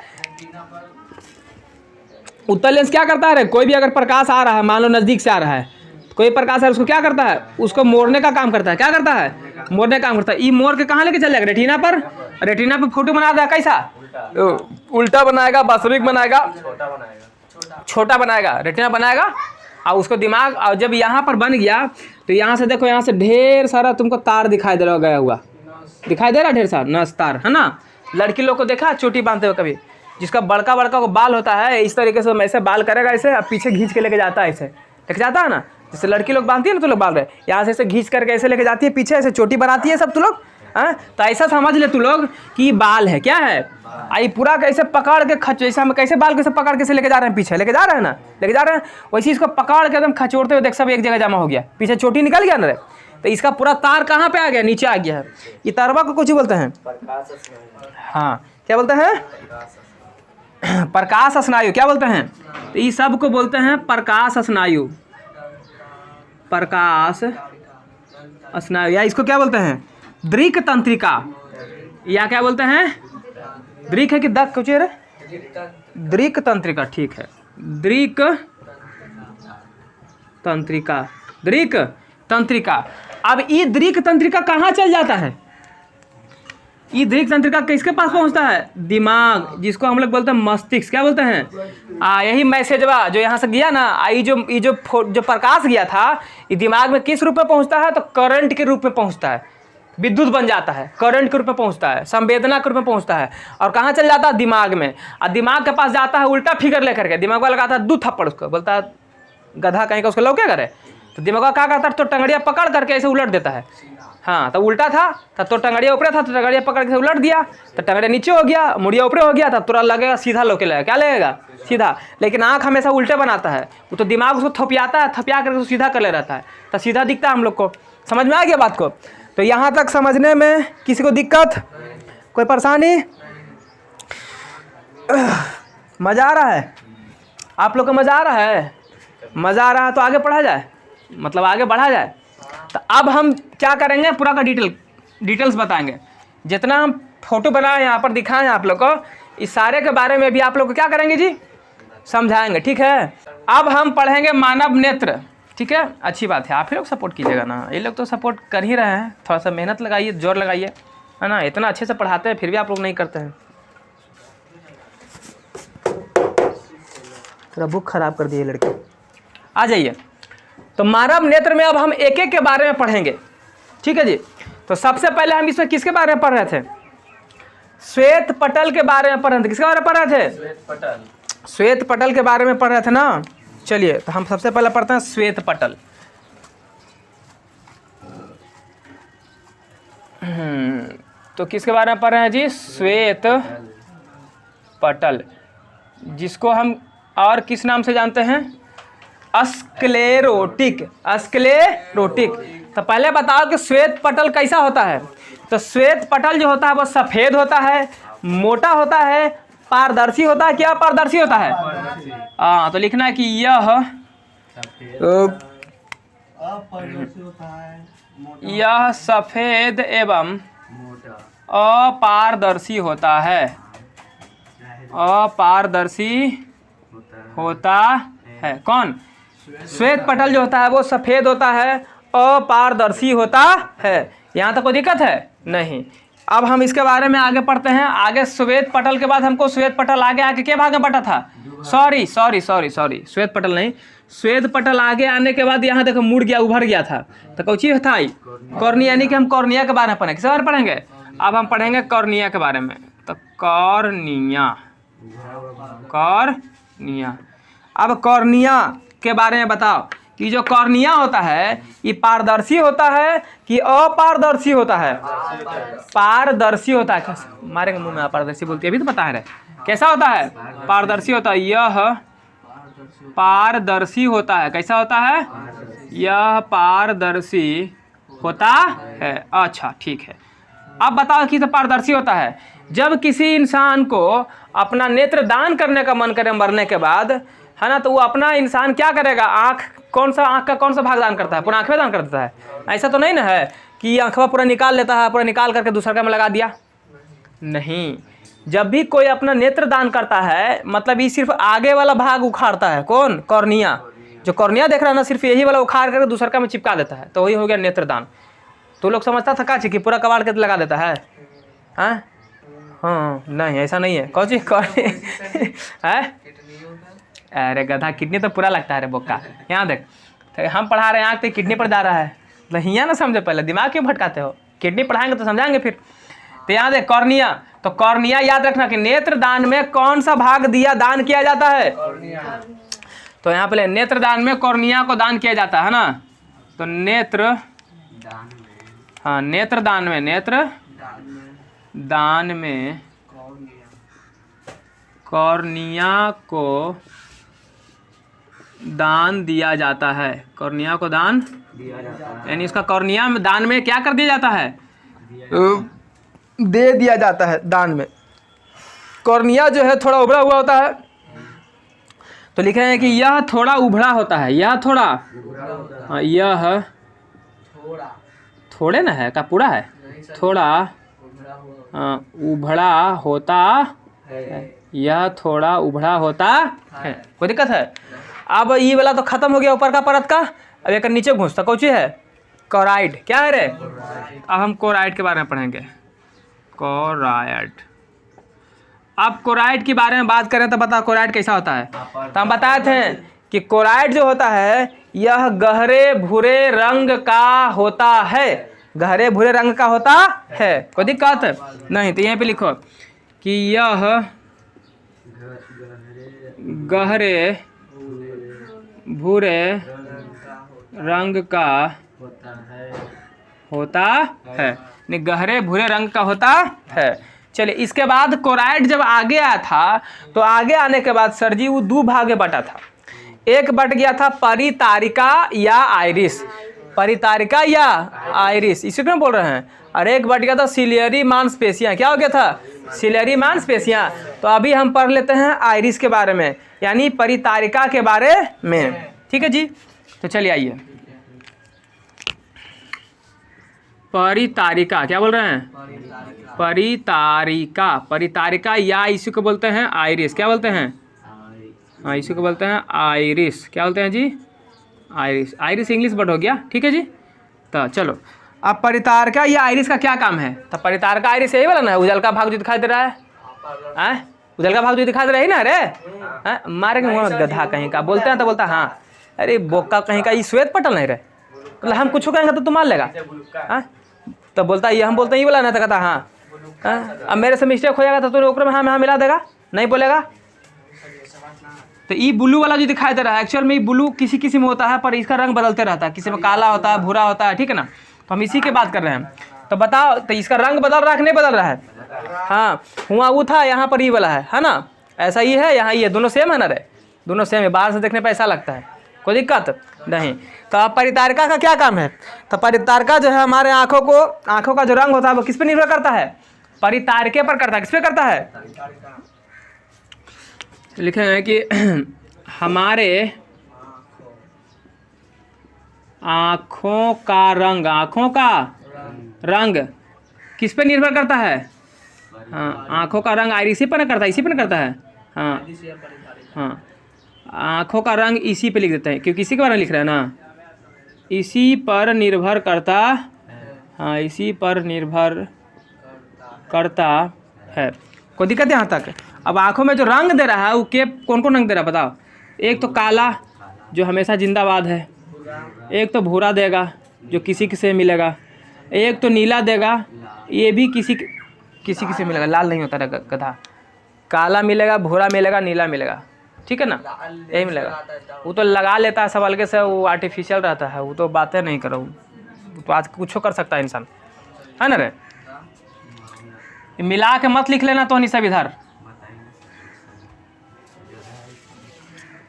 उत्तल लेंस क्या करता है? कोई भी अगर प्रकाश आ रहा है, मान लो नजदीक से आ रहा है, कोई प्रकाश है, उसको क्या करता है? उसको मोड़ने का काम करता है। क्या करता है? मोड़ने का काम करता है। ये मोड़ के कहाँ लेके चल जाएगा? रेटिना पर। रेटिना पर फोटो बना देगा। कैसा? उल्टा बनाएगा, वास्तविक बनाएगा, छोटा बनाएगा, रेटिना बनाएगा, और उसको दिमाग। और जब यहाँ पर बन गया तो यहाँ से देखो, यहाँ से ढेर सारा तुमको तार दिखाई दे रहा गया हुआ, दिखाई दे रहा ढेर सारा नस तार, है ना। लड़की लोग को देखा चोटी बांधते हुए कभी? जिसका बड़का बड़का को बाल होता है, इस तरीके से ऐसे बाल करेगा, ऐसे पीछे खींच के लेके जाता है, ऐसे लेके जाता है ना, जैसे लड़की लोग बांधती है ना, तो लोग बाल रहे यहाँ से ऐसे घींच करके ऐसे लेके जाती है पीछे, ऐसे चोटी बनाती है सब तू लोग। हाँ, तो ऐसा समझ ले तू लोग कि बाल है। क्या है? आई पूरा कैसे पकड़ के जैसे हम कैसे बाल कैसे पकड़ के लेके जा रहे हैं, पीछे लेके जा रहे हैं ना, लेके जा रहे हैं, वैसे इसको पकड़ के एकदम खचोड़ते हुए देख सब एक जगह जमा हो गया, पीछे चोटी निकल गया ना रे। तो इसका पूरा तार कहाँ पे आ गया? नीचे आ गया है। ये तारवा को कुछ बोलते हैं। हाँ, क्या बोलते हैं? प्रकाश स्नायु। क्या बोलते हैं? तो ये सब को बोलते हैं प्रकाश स्नायु। प्रकाश स्नायु, या इसको क्या बोलते हैं? दृक तंत्रिका, या क्या बोलते हैं? दृक है कि दक कुछ है? दृक तंत्रिका। ठीक है, दृक तंत्रिका, दृक तंत्रिका। अब ये दृक तंत्रिका कहाँ चल जाता है? ये दृक तंत्रिका किसके पास पहुंचता है? दिमाग, जिसको हम लोग बोलते हैं मस्तिष्क। क्या बोलते हैं? यही मैसेजवा जो यहाँ से गया ना, ये जो प्रकाश गया था, ये दिमाग में किस रूप में पहुंचता है? तो करंट के रूप में पहुंचता है, विद्युत बन जाता है, करंट के रूप में पहुंचता है, संवेदना के रूप में पहुंचता है। और कहाँ चल जाता है? दिमाग में। और दिमाग के पास जाता है उल्टा फिगर लेकर के, दिमाग वाला लगाता है 2 थप्पड़ उसको, बोलता है गधा कहीं का, उसको लौके करे। तो दिमाग क्या करता है? तो टंगड़िया पकड़ करके ऐसे उलट देता है। हाँ, तो उल्टा था तब तो टंगड़िया ऊपर था, तो टंगड़िया पकड़ के उलट दिया, तो टंगड़िया नीचे हो गया, मुड़िया ऊपर हो गया, तब तुरंत लगेगा सीधा लोके लगेगा। क्या लगेगा? सीधा। लेकिन आँख हमेशा उल्टे बनाता है, वो तो दिमाग उसको थपियाता है, थपिया करके उसको सीधा कर ले रहता है, तो सीधा दिखता है हम लोग को। समझ में आ गया बात को? तो यहाँ तक समझने में किसी को दिक्कत, कोई परेशानी? मज़ा आ रहा है? आप लोग को मज़ा आ रहा है? मज़ा आ रहा है तो आगे पढ़ा जाए, मतलब आगे बढ़ा जाए। तो अब हम क्या करेंगे? पूरा का डिटेल्स बताएंगे। जितना हम फोटो बनाए यहाँ पर दिखाएं आप लोग को, इस सारे के बारे में भी आप लोग को क्या करेंगे जी? समझाएंगे। ठीक है, अब हम पढ़ेंगे मानव नेत्र। ठीक है, अच्छी बात है, आप ही लोग सपोर्ट कीजिएगा ना, ये लोग तो सपोर्ट कर ही रहे हैं, थोड़ा सा मेहनत लगाइए, जोर लगाइए, है ना। इतना अच्छे से पढ़ाते हैं फिर भी आप लोग नहीं करते हैं। तेरा बुक खराब कर दिए लड़के। आ जाइए, तो मानव नेत्र में अब हम एक एक के बारे में पढ़ेंगे। ठीक है जी। तो सबसे पहले हम इसमें किसके बारे में पढ़ रहे थे? श्वेत पटल के बारे में पढ़ रहे थे। किसके बारे में पढ़ रहे थे? श्वेत पटल के बारे में पढ़ रहे थे ना। चलिए, तो हम सबसे पहले पढ़ते हैं श्वेत पटल। तो किसके बारे में पढ़ रहे हैं जी? श्वेत पटल, जिसको हम और किस नाम से जानते हैं? स्क्लेरोटिक। स्क्लेरोटिक। तो पहले बताओ कि श्वेत पटल कैसा होता है? तो श्वेत पटल जो होता है वो सफ़ेद होता है, मोटा होता है, पारदर्शी होता है। क्या पारदर्शी होता है? हाँ, तो लिखना है कि यह सफ़ेद एवं अपारदर्शी होता है। अपारदर्शी होता है। कौन? श्वेत पटल जो होता है वो सफ़ेद होता है, अपारदर्शी होता है। यहाँ तक कोई दिक्कत है? नहीं। अब हम इसके बारे में आगे पढ़ते हैं। आगे श्वेत पटल के बाद हमको श्वेत पटल आगे क्या भाग में बटा था? सॉरी, श्वेत पटल नहीं, श्वेत पटल आगे आने के बाद यहाँ देखो मुड़ गया, उभर गया था, तो कौन चीज था? कॉर्निया, यानी कि हम कॉर्निया के बारे में पढ़ेंगे। किस बारे में पढ़ेंगे? अब हम पढ़ेंगे कॉर्निया के बारे में। तो कॉर्निया। अब कॉर्निया के बारे में बताओ कि जो कॉर्निया होता है ये पारदर्शी होता है कि अपारदर्शी होता है? पारदर्शी होता है। मारेंगे मुंह में, अपारदर्शी बोलती है अभी तो बता रहे। कैसा होता है? पारदर्शी होता है। यह पारदर्शी होता है। कैसा होता है? यह पारदर्शी होता है। अच्छा ठीक है, अब बताओ कि तो पारदर्शी होता है। जब किसी इंसान को अपना नेत्र दान करने का मन करे मरने के बाद, है ना, तो वो अपना इंसान क्या करेगा? आँख आँख का कौन सा भाग दान करता है? पूरा आँखें दान कर देता है? ऐसा तो नहीं ना है कि आँखवा पूरा निकाल लेता है, पूरा निकाल करके दूसरा का में लगा दिया। नहीं, जब भी कोई अपना नेत्र दान करता है मतलब ये सिर्फ आगे वाला भाग उखाड़ता है। कौन? कॉर्निया। जो कॉर्निया देख रहा है ना, सिर्फ यही वाला उखाड़ करके दूसरा का में चिपका देता है, तो वही हो गया नेत्रदान। तो लोग समझता था कि पूरा कबाड़ के लगा देता है? हाँ हाँ, नहीं ऐसा नहीं है। कौन चीज है? अरे गधा, किडनी तो पूरा लगता है रे बोका। यहाँ देख, तो हम पढ़ा रहे हैं आँख तो किडनी पर जा रहा है। हियाँ ना समझे, पहले दिमाग क्यों भटकाते हो? किडनी पढ़ाएंगे तो समझाएंगे फिर। तो यहाँ देख कॉर्निया, तो कॉर्निया याद रखना कि नेत्र दान में कौन सा भाग दिया दान किया जाता है? तो यहाँ पे नेत्र दान में कॉर्निया को दान किया जाता है ना। तो नेत्र, हाँ नेत्र दान में, नेत्र दान में कॉर्निया को दान दिया जाता है। कॉर्निया को दान दिया जाता है, यानी इसका कॉर्निया में दान में क्या कर दिया जाता है? दे दिया जाता है दान में। कॉर्निया जो है थोड़ा उभरा हुआ होता है, तो लिखे हैं कि यह थोड़ा उभरा होता है। यह थोड़ा, हाँ यह थोड़े ना है का पूरा है, थोड़ा उभड़ा होता है। यह थोड़ा उभड़ा होता है। कोई दिक्कत है? अब ये वाला तो खत्म हो गया ऊपर का परत का। अब एक नीचे घुसता कौन सी है? कोराइड। क्या है रे? अब हम कोराइड के बारे में पढ़ेंगे। कोराइड। अब कोराइड के बारे में बात करें तो बता कोराइड कैसा होता है। तो हम बताए थे कि कोराइड जो होता है यह गहरे भूरे रंग का होता है। गहरे भूरे रंग का होता है। कोई दिक्कत नहीं? तो यहाँ पे लिखो कि यह गहरे भूरे रंग का होता है। नहीं, गहरे भूरे रंग का होता है। चलिए, इसके बाद कोराइड जब आगे आया था तो आगे आने के बाद सर जी वो दो भागे बटा था। एक बट गया था परितारिका या आइरिस। परितारिका या आइरिस, इसी को बोल रहे हैं। और एक बट गया था सिलियरी मांसपेशियां। क्या हो गया था? सिलियरी मांसपेशियां। तो अभी हम पढ़ लेते हैं आइरिस के बारे में, यानी परितारिका के बारे में। ठीक है जी, तो चलिए आइए। परितारिका क्या बोल रहे हैं? परितारिका। परितारिका या इसी को बोलते हैं आइरिस। क्या बोलते हैं? हाँ, इसी को बोलते हैं आइरिस। क्या बोलते हैं जी? आइरिस। आइरिस इंग्लिश वर्ड हो गया। ठीक है जी, तो चलो अब परितारिका या आइरिस का क्या काम है? तो परितारिका आइरिस यही वाला ना है, उजल का भाग जो दिखाई दे रहा है। उजल का भाग जो दिखाई दे रहा है ना रे, मारेंगे गधा कहीं का। बोलते हैं तो बोलता हाँ, अरे बोका कहीं का, ये श्वेत पटल नहीं रे, मतलब हम कुछ कहेंगे तो तू मान लेगा। तो बोलता ये, हम बोलते हैं ये वाला ना, तो कहता हाँ। अब मेरे से मिस्टेक हो जाएगा तो तू ऊपर में हाँ मिला देगा, नहीं बोलेगा। तो ये ब्लू वाला जो दिखाई दे रहा है, एक्चुअल में ये ब्लू किसी किसी में होता है, पर इसका रंग बदलते रहता है। किसी में काला होता है, भूरा होता है, ठीक है ना। तो हम इसी की बात कर रहे हैं। तो बताओ, तो इसका रंग बदल रहा है कि नहीं बदल रहा है? हाँ, हुआ वो था, यहाँ पर ये वाला है ना। ऐसा ही है, यहाँ ये दोनों सेम है ना रे, दोनों सेम है। बाहर से देखने पर ऐसा लगता है, कोई दिक्कत नहीं। तो अब परितारिका का क्या काम है? तो परितारिका जो है हमारे आँखों का जो रंग होता है वो किस पे निर्भर करता है? परितारिके पर करता है। किस पे करता है? लिखे हैं कि हमारे आँखों का रंग किस पे निर्भर करता है? हाँ, आँखों का रंग आइरिस पर करता है, इसी पर करता है। हाँ हाँ, आँखों का रंग इसी पे लिख देते हैं, क्योंकि इसी के बारे में लिख रहे हैं ना। इसी पर निर्भर करता, हाँ इसी पर निर्भर करता है। कोई दिक्कत है यहाँ तक? अब आँखों में जो रंग दे रहा है वो कौन कौन रंग दे रहा है बताओ? एक तो काला जो हमेशा जिंदाबाद है, एक तो भूरा देगा जो किसी किसी से मिलेगा, एक तो नीला देगा, ये भी किसी किसी से मिलेगा, लाल नहीं होता गधा। काला मिलेगा, भूरा मिलेगा, नीला मिलेगा। ठीक है ना, यही मिलेगा। वो तो लगा लेता है सब अलग से, वो आर्टिफिशियल रहता है, वो तो बातें नहीं करो, वो तो आज कुछ कर सकता है इंसान, है ना रे। मिला के मत लिख लेना तो नहीं सब इधर,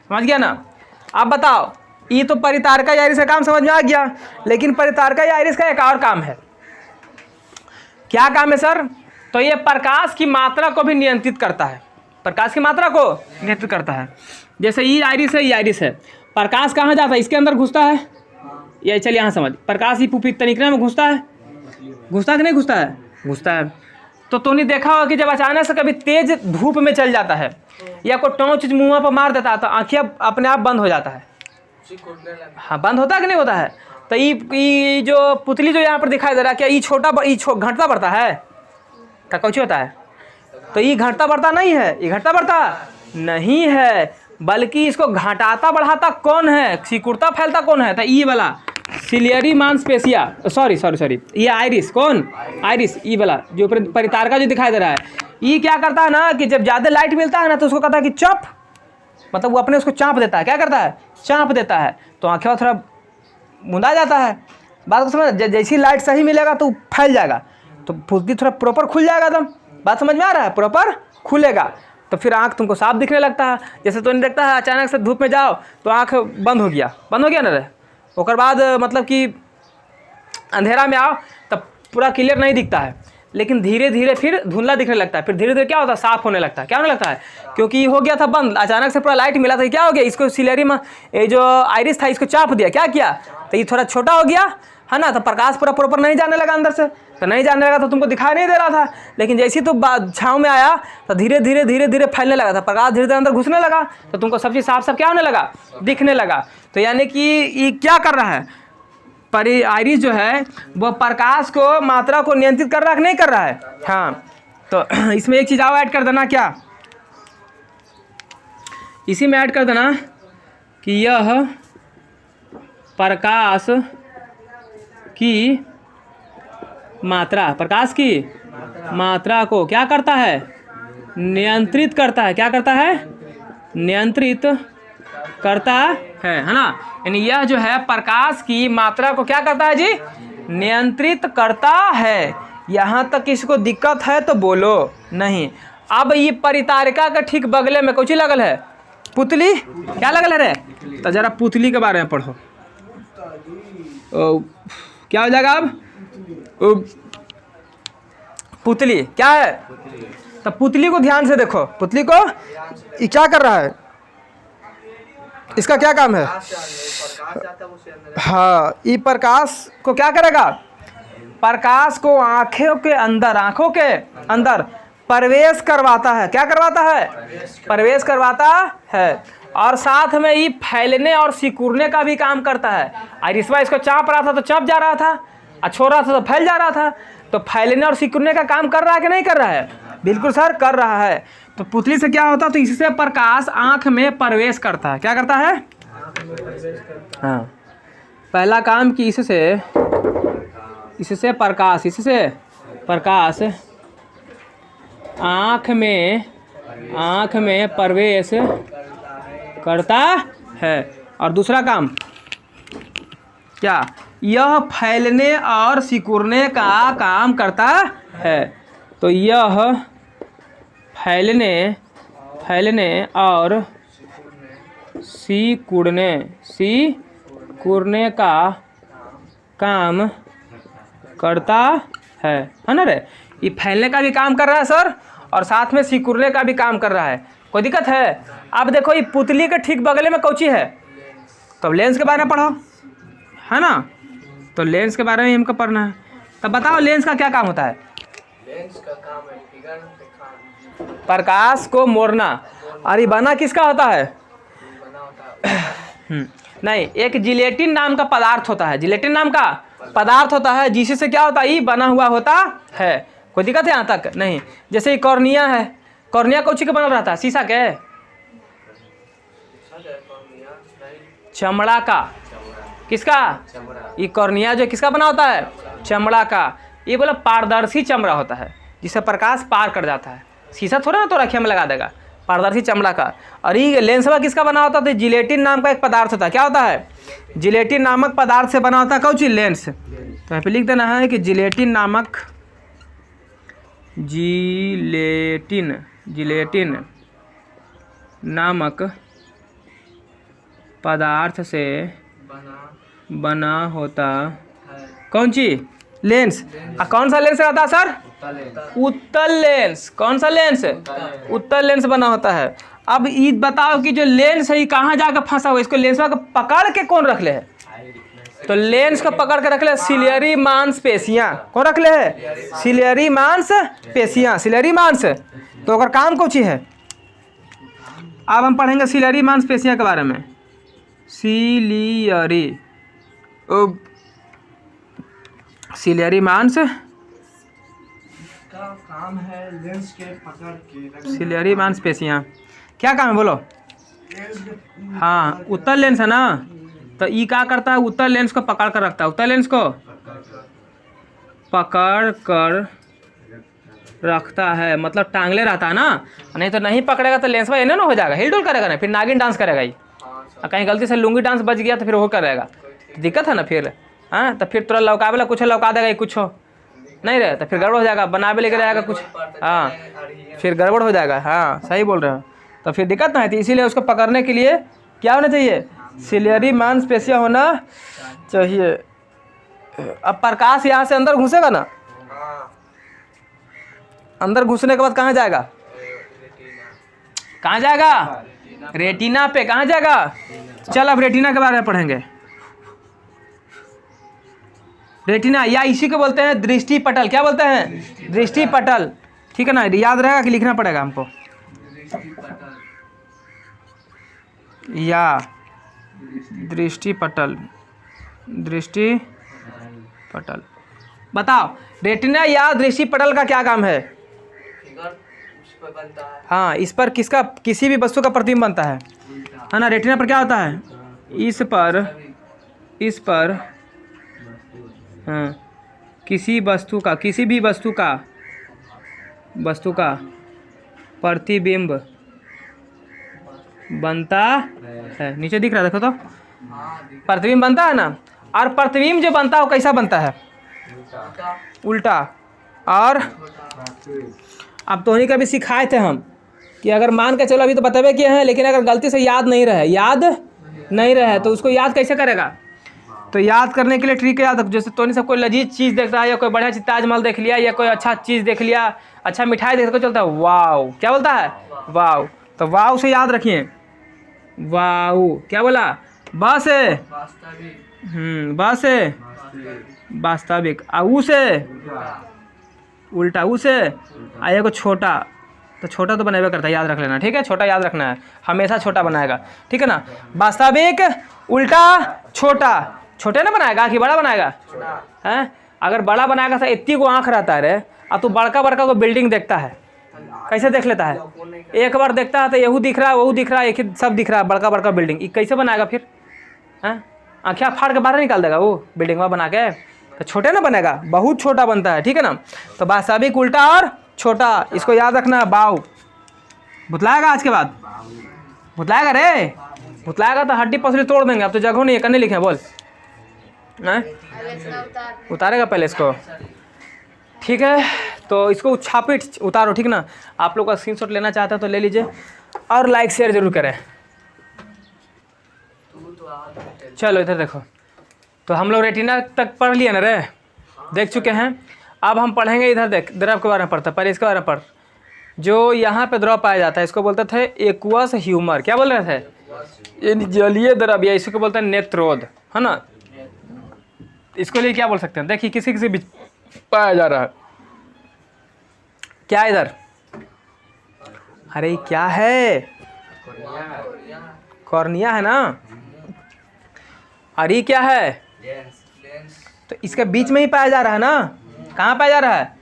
समझ गया ना। अब बताओ, ये तो परितारका आइरिस का काम समझ में आ गया, लेकिन परितारका आइरिस का एक और काम है। क्या काम है सर? तो ये प्रकाश की मात्रा को भी नियंत्रित करता है, प्रकाश की मात्रा को नियंत्रित करता है। जैसे ये आइरिस है, ये आइरिस है, प्रकाश कहाँ जाता है? इसके अंदर घुसता है, ये चलिए यहाँ समझ, प्रकाश ये पुपित तनिकने में घुसता है, घुसता है कि नहीं घुसता है? घुसता है। तो तूने देखा होगा कि जब अचानक से कभी तेज धूप में चल जाता है या कोई टॉर्च मुँह पर मार देता है तो आँखें अपने आप बंद हो जाता है। हाँ, बंद होता है कि नहीं होता है? तो ये जो पुतली जो यहाँ पर दिखाई दे रहा है, क्या ये घटता बढ़ता है? क्या कुछ होता है? तो ये घटता बढ़ता नहीं है, ये घटता बढ़ता नहीं है, बल्कि इसको घटाता बढ़ाता कौन है, सिकुड़ता फैलता कौन है? तो ये वाला सिलियरी मांसपेशिया, सॉरी ये आइरिस, कौन? आइरिस, ये वाला जो परितारका जो दिखाई दे रहा है, ये क्या करता है ना कि जब ज़्यादा लाइट मिलता है ना तो उसको कहता है कि चप, मतलब वो अपने उसको चाँप देता है। क्या करता है? चाँप देता है। तो आँखें थोड़ा मुंदा जाता है। बात को समझ, जैसी लाइट सही मिलेगा तो फैल जाएगा, तो पुतली थोड़ा प्रॉपर खुल जाएगा एकदम। बात समझ में आ रहा है? प्रॉपर खुलेगा तो फिर आँख तुमको साफ दिखने लगता है। जैसे तो नहीं देखता है अचानक से धूप में जाओ तो आँख बंद हो गया ना रे, उसके बाद मतलब कि अंधेरा में आओ तब पूरा क्लियर नहीं दिखता है, लेकिन धीरे धीरे फिर धुंधला दिखने लगता है, फिर धीरे धीरे क्या होता है? साफ होने लगता है। क्या होने लगता है? क्योंकि हो गया था बंद, अचानक से पूरा लाइट मिला था, क्या हो गया? इसको सिलेरी में ये जो आइरिस था इसको चाप दिया, क्या किया? तो ये थोड़ा छोटा हो गया, है ना, तो प्रकाश पूरा प्रॉपर नहीं जाने लगा अंदर से, तो नहीं जाने लगा तो तुमको दिखाई नहीं दे रहा था। लेकिन जैसे ही तो छाँव में आया तो धीरे धीरे फैलने लगा था, प्रकाश धीरे धीरे अंदर घुसने लगा, तो तुमको सब चीज़ साफ क्या होने लगा? दिखने लगा। तो यानी कि ये क्या कर रहा है? आइरिस जो है वो प्रकाश को मात्रा को नियंत्रित कर रहा है कि नहीं कर रहा है? हाँ। तो इसमें एक चीज़ और ऐड कर देना, क्या? इसी में ऐड कर देना कि यह प्रकाश की मात्रा को क्या करता है? नियंत्रित करता है। क्या करता है? नियंत्रित करता है ना। यानी यह जो है प्रकाश की मात्रा को क्या करता है जी? नियंत्रित करता है। यहाँ तक किसी दिक्कत है तो बोलो नहीं। अब ये परितारिका का ठीक बगले में कुछ लगल है, पुतली। क्या लगल है रे? तो जरा पुतली के बारे में पढ़ो। क्या हो जाएगा अब? पुतली क्या है? तो पुतली को ध्यान से देखो, पुतली को ये क्या कर रहा है? इसका क्या काम है? हाँ, ये प्रकाश को क्या करेगा? प्रकाश को आँखों के अंदर प्रवेश करवाता है। क्या करवाता है? प्रवेश करवाता है। और साथ में ये फैलने और सिकुड़ने का भी काम करता है। आइरिसवा इसको चाँप रहा था तो चाँप जा रहा था, और छोड़ रहा था तो फैल जा रहा था। तो फैलने और सिकुड़ने का काम कर रहा है कि नहीं कर रहा है? बिल्कुल सर, कर रहा है। तो पुतली से क्या होता है? तो इससे प्रकाश आँख में प्रवेश करता है। क्या करता है? हाँ, पहला काम कि इससे प्रकाश आँख में प्रवेश करता है। और दूसरा काम क्या? यह फैलने और सिकुड़ने का काम करता है। तो यह फैलने और सिकुड़ने का काम करता है ना रे। ये फैलने का भी काम कर रहा है सर, और साथ में सिकुड़ने का भी काम कर रहा है। कोई दिक्कत है? अब देखो ये पुतली के ठीक बगले में कौची है? तो लेंस के बारे में पढ़ो, है ना। तो लेंस के बारे में हमको पढ़ना है। तब बताओ लेंस का क्या काम होता है? लेंस का काम है फिगर दिखाना, प्रकाश को मोड़ना। और ये बना किसका होता है? बना होता है नहीं, एक जिलेटिन नाम का पदार्थ होता है। जिलेटिन नाम का पदार्थ होता है जिससे क्या होता है? ये बना हुआ होता है। कोई दिक्कत है यहाँ तक? नहीं। जैसे ये कॉर्निया है, कॉर्निया कौची के बनल रहता है? शीशा के? चमड़ा का। किसका? ये कॉर्निया जो किसका बना होता है? चमड़ा का। ये बोला पारदर्शी चमड़ा होता है जिससे प्रकाश पार कर जाता है। शीशा थोड़ा ना तो रखे में लगा देगा, पारदर्शी चमड़ा का। और ये लेंसवा किसका बना होता है? तो जिलेटिन नाम का एक पदार्थ होता है। क्या होता है? जिलेटिन नामक पदार्थ से बना होता है कौन चीज? लेंस। तो यहाँ पे लिख देना है कि जिलेटिन नामक पदार्थ से बना होता कौन चीज? लेंस। कौन सा लेंस रहता है सर? उत्तल लेंस। कौन सा लेंस? उत्तल लेंस बना होता है। अब ये बताओ कि जो लेंस है ये कहाँ जाकर फंसा हुआ? इसको लेंस को पकड़ के कौन रख ले है? तो लेंस को पकड़ के रख ले सिलियरी मांसपेशियां। कौन रख ले है? सिलियरी मांसपेशियां। सिलियरी मांस तो अगर काम कौन चीज है? अब हम पढ़ेंगे सिलियरी मांसपेशियां के बारे में। सिलियरी मांस का काम है लेंस के पकड़ के सिलियरी मांसपेशियां क्या काम है बोलो? लेंस के हाँ, उत्तल लेंस है ना, तो ये क्या करता है? उत्तल लेंस को पकड़ कर रखता है। उत्तल लेंस को पकड़ कर रखता है मतलब टांगले रहता है ना, नहीं तो नहीं पकड़ेगा तो लेंस ना हो जाएगा, हिल डुल करेगा ना, फिर नागिन डांस करेगा ही। और कहीं गलती से लुंगी डांस बच गया तो फिर वो करेगा, दिक्कत है ना फिर। हाँ, तो फिर तुरंत लौकावे ला कुछ लौका देगा, कुछ हो नहीं रहे तो फिर गड़बड़ हो जाएगा, बनावे लेके रहेगा कुछ। हाँ, फिर गड़बड़ हो जाएगा। हाँ सही बोल रहे हो, तो फिर दिक्कत ना है। तो इसीलिए उसको पकड़ने के लिए क्या होना चाहिए? सिलियरी मांसपेशियां होना चाहिए। अब प्रकाश यहाँ से अंदर घुसेगा ना, अंदर घुसने के बाद कहाँ जाएगा? कहाँ जाएगा? रेटिना पे। कहाँ जाएगा? चल अब रेटिना के बारे में पढ़ेंगे। रेटिना या इसी को बोलते हैं दृष्टि पटल। क्या बोलते हैं? दृष्टि पटल। ठीक है ना, याद रहेगा कि लिखना पड़ेगा हमको? या दृष्टि पटल। दृष्टि पटल बताओ, रेटिना या दृष्टि पटल का क्या काम है? हाँ, इस पर किसका किसी भी वस्तु का प्रतिबिंब बनता है ना। रेटिना पर क्या होता है? इस पर हाँ, किसी भी वस्तु का प्रतिबिंब बनता है। नीचे दिख रहा है, देखो तो, प्रतिबिंब बनता है ना। और प्रतिबिंब जो बनता है वो कैसा बनता है? उल्टा। और अब तो नहीं कभी सिखाए थे हम कि अगर मान के चलो, अभी तो बतबे किए हैं, लेकिन अगर गलती से याद नहीं रहे तो उसको याद कैसे करेगा? तो याद करने के लिए ट्रिक याद रखो। जैसे तो नहीं सब कोई लजीज चीज़ देख रहा है, या कोई बढ़िया चीज़ ताजमहल देख लिया, या कोई अच्छा चीज़ देख लिया, अच्छा मिठाई देख को चलता है वाव। क्या बोलता है? वाव। तो वाव से याद रखिए। वाव क्या बोला? बा से बा से वास्तविक। ऊ से उल्टा। ऊ से आया को छोटा, तो छोटा तो बनेगा करता है, याद रख लेना। ठीक है, छोटा याद रखना है, हमेशा छोटा बनाएगा। ठीक है ना, वास्तविक उल्टा छोटा। छोटे ना बनाएगा कि बड़ा बनाएगा? हैं, अगर बड़ा बनाएगा तो इतनी को आँख रहता है रे, और तू बड़का को बिल्डिंग देखता है, कैसे देख लेता है? एक बार देखता है तो यहू दिख रहा है, वहू दिख रहा है, एक ही सब दिख रहा है, बड़का बिल्डिंग। ये कैसे बनाएगा फिर? हैं, आँखें फाड़ के बाहर निकाल देगा वो बिल्डिंग में बना के। तो छोटे ना बनेगा, बहुत छोटा बनता है। ठीक है ना, तो वास्तविक उल्टा और छोटा, इसको याद रखना। बाव भुतलाएगा, आज के बाद भुतलाएगा रे, भुतलाएगा तो हड्डी पसली तोड़ देंगे। अब तो जगह नहीं है, करने लिखे बोल। उतारेगा पहले इसको। ठीक है, तो इसको छापे उतारो। ठीक ना, आप लोग का स्क्रीनशॉट लेना चाहते हैं तो ले लीजिए, और लाइक शेयर जरूर करें। चलो इधर देखो, तो हम लोग रेटिना तक पढ़ लिए ना रे, देख चुके हैं। अब हम पढ़ेंगे इधर, देख द्रव के बारे में पढ़ते, पहले इसके बारे में पढ़। जो यहाँ पे द्रव पाया जाता है इसको बोलते थे एक्वस ह्यूमर। क्या बोल रहे थे? ये जलीय द्रव, या इसको बोलते हैं नेत्रोद, है ना। इसको लिए क्या बोल सकते हैं? देखिए किसी बीच पाया जा रहा है। क्या इधर? अरे क्या है? कॉर्निया है ना। अरे क्या है? तो इसके बीच में ही पाया जा रहा है ना। कहाँ पाया जा रहा है?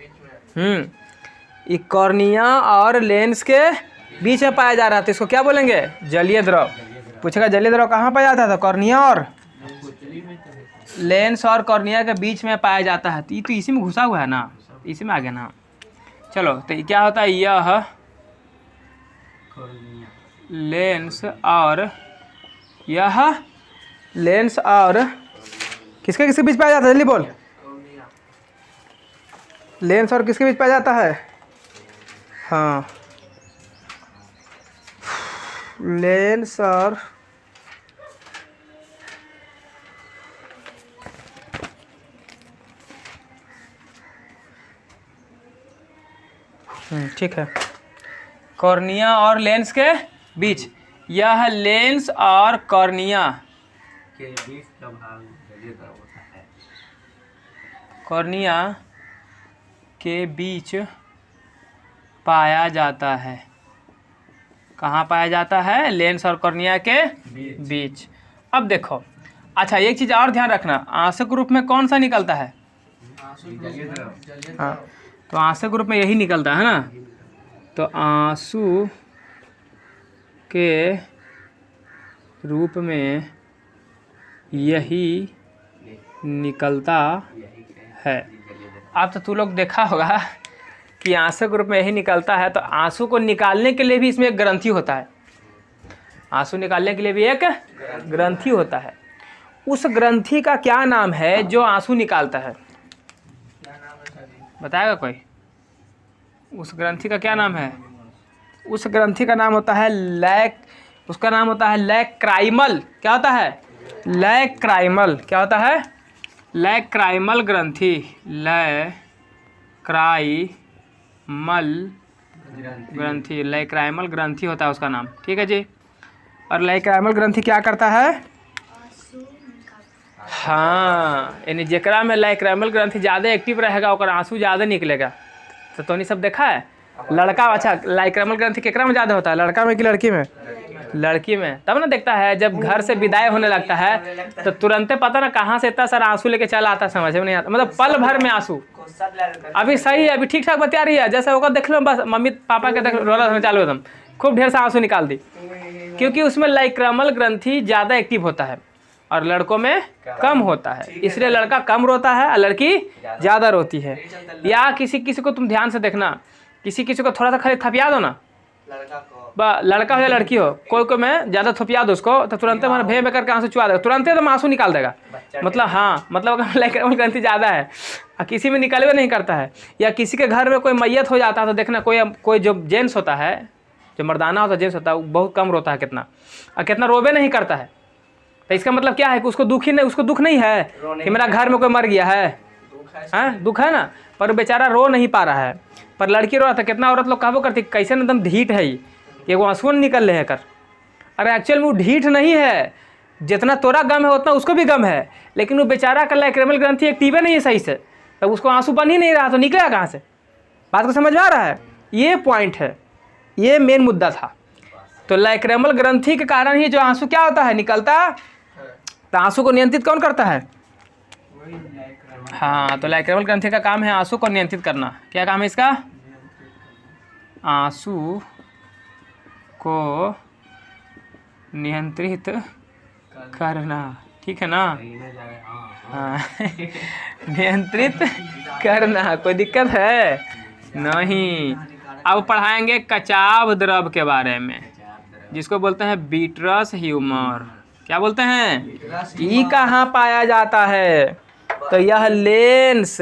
ये कॉर्निया और लेंस के बीच में पाया जा रहा था। इसको क्या बोलेंगे? जलीय द्रव। पूछेगा जलीय द्रव कहाँ पाया जाता था? कॉर्निया और लेंस और कॉर्निया के बीच में पाया जाता है। तो ये तो इसी में घुसा हुआ है ना, इसी में आ गया ना। चलो, तो क्या होता है? यह लेंस और यह लेंस और किसके किसके बीच पाया जाता है, जल्दी बोल। कॉर्निया। लेंस और किसके बीच पाया जाता है? हाँ, लेंस और ठीक है, कॉर्निया और लेंस के बीच। यह लेंस और कॉर्निया के बीच का भाग जलेदार होता है। कॉर्निया के बीच पाया जाता है। कहाँ पाया जाता है? लेंस और कॉर्निया के बीच। अब देखो, अच्छा एक चीज़ और ध्यान रखना, आंसू के रूप में कौन सा निकलता है? हाँ, तो आंसू के रूप में यही निकलता है ना। तो आंसू के रूप में यही निकलता है। अब तो तू लोग देखा होगा कि आंसू के रूप में यही निकलता है। तो आंसू को निकालने के लिए भी इसमें एक ग्रंथि होता है। आंसू निकालने के लिए भी एक ग्रंथि होता है। उस ग्रंथि का क्या नाम है जो आंसू निकालता है? क्या नाम है सर? बताएगा कोई? उस ग्रंथि का क्या नाम है? उस ग्रंथि का नाम होता है उसका नाम होता है लैक्राइमल। क्या होता है? लैक्राइमल। क्या होता है? लैक्राइमल ग्रंथि। लैक्राइमल ग्रंथि, लैक्राइमल ग्रंथि होता है उसका नाम। ठीक है जी। और लैक्राइमल ग्रंथि क्या करता है? हाँ, यानी जेकरा में लैक्राइमल ग्रंथि ज़्यादा एक्टिव रहेगा ओकर आंसू ज़्यादा निकलेगा। तो तोनी सब देखा है लड़का, अच्छा लैक्राइमल ग्रंथि केकरा में ज़्यादा होता है, लड़का में कि लड़की में? लड़की में। तब ना देखता है जब घर से विदाई होने लगता है तो तुरंते पता ना कहाँ से इतना सारा आंसू लेके चला आता, समझ में नहीं आता, मतलब पल भर में आंसू। अभी सही है, अभी ठीक ठाक बता रही है, जैसे होगा देख लो, बस मम्मी पापा के देख रोला होने चालू एकदम खूब ढेर सा आंसू निकाल दी, क्योंकि उसमें लैक्राइमल ग्रंथि ज़्यादा एक्टिव होता है और लड़कों में कम होता है। इसलिए लड़का कम रोता है और लड़की ज़्यादा रोती है। या किसी किसी को तुम ध्यान से देखना, किसी किसी को थोड़ा सा खाली थपिया दो ना, लड़का को लड़का हो या लड़की हो, कोई को में ज़्यादा थपिया दो उसको तो तुरंत हमारे भे करके आंसू चुआ देगा, तुरंत तो आंसू निकाल देगा। मतलब हाँ, मतलब अगर लैक्राइमल ग्रंथि ज़्यादा है और किसी में निकलवे नहीं करता है, या किसी के घर में कोई मैयत हो जाता है तो देखना कोई जो जेंट्स होता है, जो मर्दाना होता है, जेंट्स होता है, वो बहुत कम रोता है कितना, और कितना रोबे नहीं करता है। तो इसका मतलब क्या है कि उसको दुख नहीं है कि मेरा घर में कोई मर गया है, हाँ दुख है ना, पर बेचारा रो नहीं पा रहा है। पर लड़की रो रहा था, कितना औरत लोग कहबो करती कैसे एकदम ढीठ है ये वो आंसू निकल रहे हैं कर। अरे एक्चुअल में वो ढीठ नहीं है, जितना तोरा गम है उतना उसको भी गम है, लेकिन वो बेचारा का लैक्राइमल ग्रंथि एक्टिव नहीं है सही से, तब उसको आंसू बन ही नहीं रहा, तो निकलेगा कहाँ से? बात को समझ में आ रहा है? ये पॉइंट है, ये मेन मुद्दा था। तो लैक्राइमल ग्रंथि के कारण ही जो आंसू क्या होता है, निकलता। तो आंसू को नियंत्रित कौन करता है? हाँ, तो लैक्राइमल ग्रंथि का काम है आंसू को नियंत्रित करना। क्या काम है इसका? आंसू को नियंत्रित करना। ठीक है ना? हाँ नियंत्रित करना। कोई दिक्कत है नहीं। अब पढ़ाएंगे कचाव द्रव के बारे में, जिसको बोलते हैं बीट्रस ह्यूमर। क्या बोलते हैं? ये कहाँ पाया जाता है? तो यह लेंस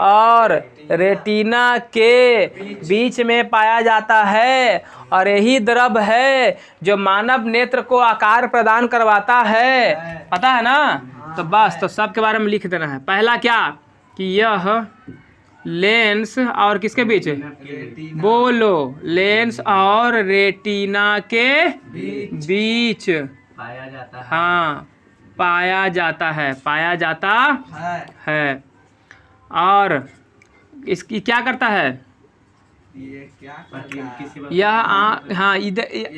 और रेटिना के बीच में पाया जाता है, और यही द्रव है जो मानव नेत्र को आकार प्रदान करवाता है। पता है ना? तो बस, तो सब के बारे में लिख देना है। पहला क्या कि यह लेंस और किसके बीच? बोलो, लेंस और रेटिना के बीच पाया जाता है। हाँ, पाया जाता है, पाया जाता है। और इसकी क्या करता है? ये क्या यह हाँ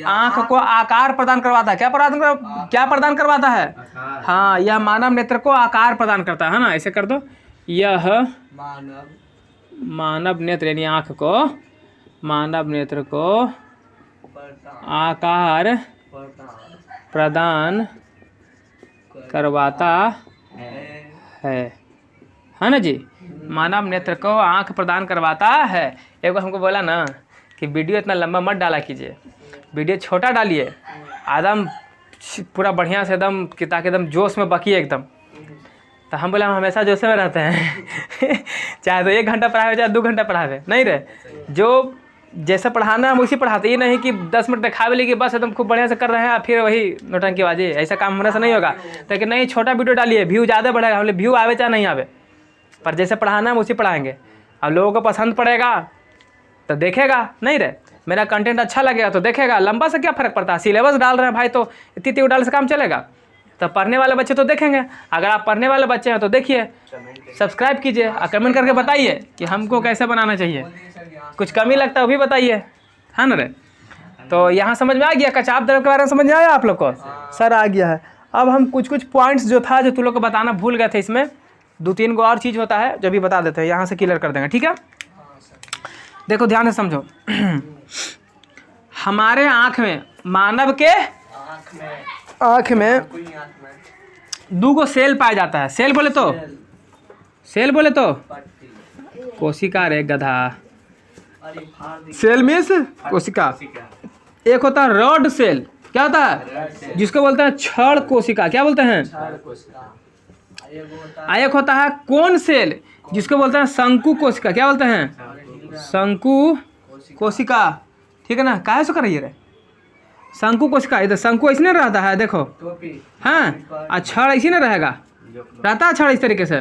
आँख को आकार प्रदान करवाता है। क्या प्रदान करवाता है? हाँ, यह मानव नेत्र को आकार प्रदान करता है ना। ऐसे कर दो, यह मानव नेत्र यानी आँख को, मानव नेत्र को आकार प्रदान करवाता है ना जी। मानव नेत्र को आँख प्रदान करवाता है। एक बार हमको बोला ना कि वीडियो इतना लंबा मत डाला कीजिए, वीडियो छोटा डालिए, एकदम पूरा बढ़िया से एकदम ताकि एकदम जोश में बकिए एकदम। तो हम बोले हम हमेशा जोश में रहते हैं चाहे तो 1 घंटा पढ़ावे चाहे 2 घंटा पढ़ावे, नहीं रहे जो जैसा पढ़ाना हम उसी पढ़ाते। ये नहीं कि 10 मिनट दिखावे लेके बस एकदम खूब बढ़िया से कर रहे हैं फिर वही नौटंकीबाजी, ऐसा काम होने से नहीं होगा। तो नहीं, छोटा वीडियो डालिए, व्यू ज़्यादा बढ़ेगा। हम व्यू आवे चाहे नहीं आवे, पर जैसे पढ़ाना हम उसी पढ़ाएंगे। अब लोगों को पसंद पड़ेगा तो देखेगा, नहीं रहे मेरा कंटेंट अच्छा लगेगा तो देखेगा। लंबा से क्या फ़र्क पड़ता है, सिलेबस डाल रहे हैं भाई तो इतनी डाल से काम चलेगा। तो पढ़ने वाले बच्चे तो देखेंगे। अगर आप पढ़ने वाले बच्चे हैं तो देखिए, सब्सक्राइब कीजिए और कमेंट करके बताइए कि हमको कैसे बनाना चाहिए। कुछ कमी लगता है वो भी बताइए, है ना रे। तो यहाँ समझ में आ गया, कचाप दर के बारे में समझ में आया आप लोग को? सर आ गया है। अब हम कुछ पॉइंट्स जो था जो तुम लोग को बताना भूल गए थे, इसमें 2-3 गो और चीज़ होता है जो भी बता देते हैं, यहाँ से क्लियर कर देंगे, ठीक है। देखो ध्यान से समझो हमारे आँख में, मानव के आँख में 2 गो सेल पाया जाता है। सेल बोले तो कोशिका रे गधा। सेल मीन्स कोशिका। एक होता है रॉड सेल, क्या होता है, जिसको बोलते हैं छड़ कोशिका, क्या बोलते हैं। एक होता है कोन सेल, जिसको बोलते हैं शंकु कोशिका, क्या बोलते हैं, शंकु कोशिका, ठीक है ना। काहे से कर रही है रे, शंकु कोशिका। इधर शंकु ऐसे नहीं रहता है, देखो, हाँ, और छड़ ऐसे नहीं रहेगा, रहता है छड़ इस तरीके से।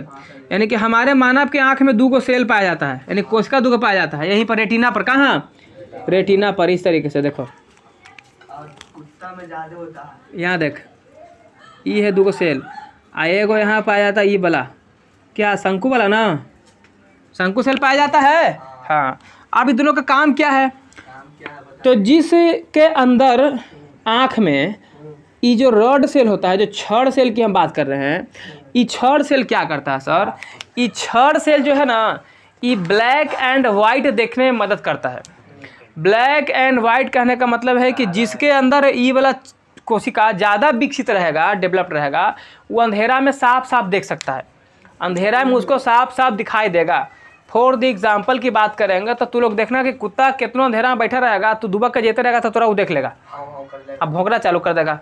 यानी कि हमारे मानव के आँख में 2 गो सेल पाया जाता है, यानी कोशिका 2 गो पाया जाता है। यहीं पर रेटिना पर, कहाँ, रेटिना पर, इस तरीके से देखो। कुत्ता में ज्यादा होता है, यहाँ देख, ये है 2 गो सेल, एगो यहाँ पाया जाता है, ये वाला क्या, शंकु वाला ना, शंकु सेल पाया जाता है। हाँ, अब इन दोनों का काम क्या है, तो जिसके अंदर आँख में ये जो रॉड सेल होता है, जो छड़ सेल की हम बात कर रहे हैं, ये छड़ सेल क्या करता है सर, ये छड़ सेल जो है ना, ये ब्लैक एंड वाइट देखने में मदद करता है। ब्लैक एंड वाइट कहने का मतलब है कि जिसके अंदर ये वाला कोशिका ज़्यादा विकसित रहेगा, डेवलप्ड रहेगा, वो अंधेरा में साफ साफ देख सकता है, अंधेरा में उसको साफ साफ दिखाई देगा। फॉर द एग्जाम्पल की बात करेंगे तो तू लोग देखना कि कुत्ता कितना अंधेरा में बैठा रहेगा, तो दुबक के जेते रहेगा तो थोड़ा वो देख लेगा, अब भौंकना चालू कर देगा।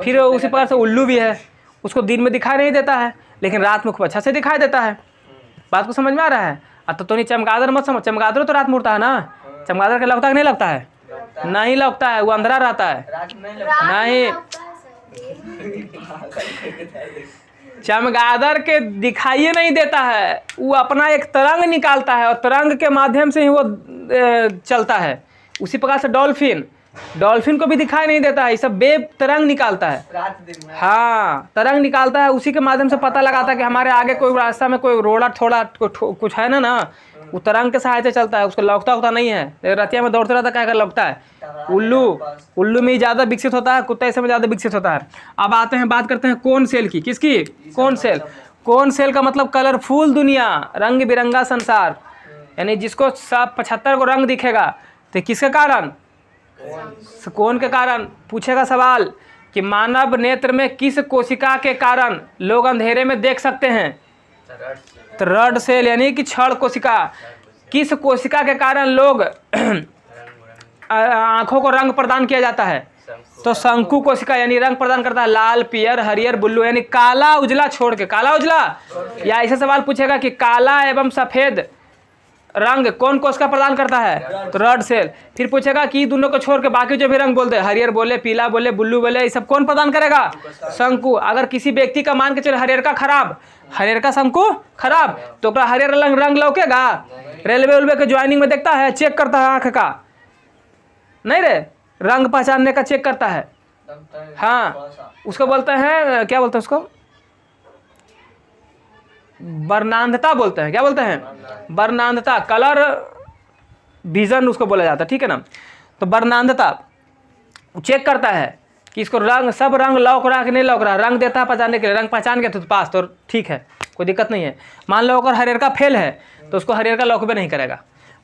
फिर उसी प्रकार से उल्लू भी है, उसको दिन में दिखाई नहीं देता है लेकिन रात में खूब अच्छा से दिखाई देता है। बात को समझ में आ रहा है। अब तो नहीं चमगादड़ मत समझ, चमगादड़ तो रात में उड़ता है ना, चमगादड़ के लगता है कि नहीं लगता है, नहीं लगता है, वो अंधेरा रहता है, नहीं। चमगादड़ के दिखाइए नहीं देता है, वो अपना एक तरंग निकालता है और तरंग के माध्यम से ही वो चलता है। उसी प्रकार से डॉल्फिन को भी दिखाई नहीं देता है, ये सब बेब तरंग निकालता है, रात दिन में। हाँ, तरंग निकालता है, उसी के माध्यम से पता लगाता है कि हमारे आगे कोई रास्ता में कोई रोड़ा थोड़ा कुछ है ना, वो तरंग के सहायता चलता है, उसको लौकता होता नहीं है। रतिया में दौड़ते रहता क्या कर लगता है, उल्लू में ज़्यादा विकसित होता है, कुत्ता ऐसे में ज़्यादा विकसित होता है। अब आते हैं, बात करते हैं कोन सेल की। किसकी, कोन सेल। कोन सेल का मतलब कलरफुल दुनिया, रंग बिरंगा संसार, यानी जिसको सब 75 को रंग दिखेगा, तो किसके कारण, कोन के कारण। पूछेगा सवाल कि मानव नेत्र में किस कोशिका के कारण लोग अंधेरे में देख सकते हैं, तो रॉड सेल यानी कि छड़ कोशिका। किस कोशिका के कारण लोग आंखों को रंग प्रदान किया जाता है, तो शंकु कोशिका, यानी रंग प्रदान करता है लाल, पीयर, हरियर, ब्लू, यानी काला उजला छोड़ के, काला उजला। या ऐसा सवाल पूछेगा कि काला एवं सफेद रंग कौन कोशिका प्रदान करता है, तो रॉड सेल। फिर पूछेगा कि दोनों को छोड़ के बाकी जो भी रंग बोलते हैं, हरियर बोले, पीला बोले, ब्लू बोले, ये सब कौन प्रदान करेगा, शंकु। अगर किसी व्यक्ति का मान के चले हरियर का खराब, हरियर का शंकु खराब, तो हरियर रंग लौकेगा। रेलवे उलवे के ज्वाइनिंग में देखता है, चेक करता है आँख का, नहीं रे, रंग पहचानने का चेक करता है। हाँ, उसको बोलते हैं, क्या बोलते हैं उसको, वर्णांधता बोलते हैं। क्या बोलते हैं, वर्णांधता, कलर विजन उसको बोला जाता है, ठीक है ना। तो वर्णांधता चेक करता है कि इसको रंग, सब रंग लौक रहा कि नहीं लौक रहा, रंग देता है पहचानने के लिए, रंग पहचान गया तो पास, तो ठीक है, कोई दिक्कत नहीं है। मान लो अगर हरियर का फेल है तो उसको हरियर का लौकबे नहीं करेगा।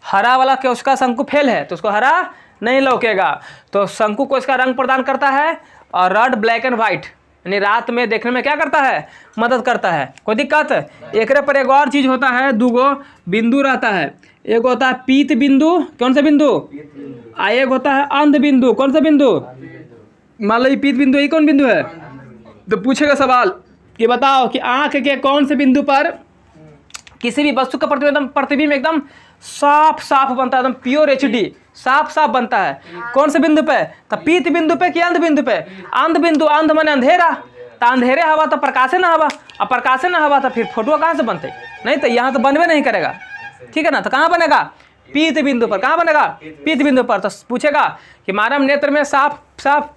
हरा वाला के उसका शंकु फेल है तो उसको हरा नहीं लौकेगा। तो शंकु को इसका रंग प्रदान करता है, और रॉड ब्लैक एंड व्हाइट, यानी रात में देखने में क्या करता है, मदद करता है। कोई दिक्कत। एक पर एक और चीज़ होता है, 2 गो बिंदु रहता है, एक होता है पीत बिंदु, कौन सा बिंदु, एक होता है अंध बिंदु, कौन सा बिंदु, मान लो ये पीत बिंदु, ये कौन बिंदु है, तो पूछेगा सवाल कि बताओ कि आंख के कौन से बिंदु पर किसी भी वस्तु का प्रतिबिंब एकदम साफ साफ बनता है, एकदम प्योर HD साफ साफ बनता है, कौन से बिंदु पे, तो पीत बिंदु पे कि अंध बिंदु पे, अंध बिंदु, अंध माने अंधेरा, तो अंधेरे हवा तो प्रकाशे ना हवा, अब प्रकाशे ना हवा तो फिर फोटो कहाँ से बनते, नहीं तो यहाँ तो बनवे नहीं करेगा, ठीक है ना, तो कहाँ बनेगा, पीत बिंदु पर, कहाँ बनेगा, पीत बिंदु पर। तो पूछेगा कि मानव नेत्र में साफ साफ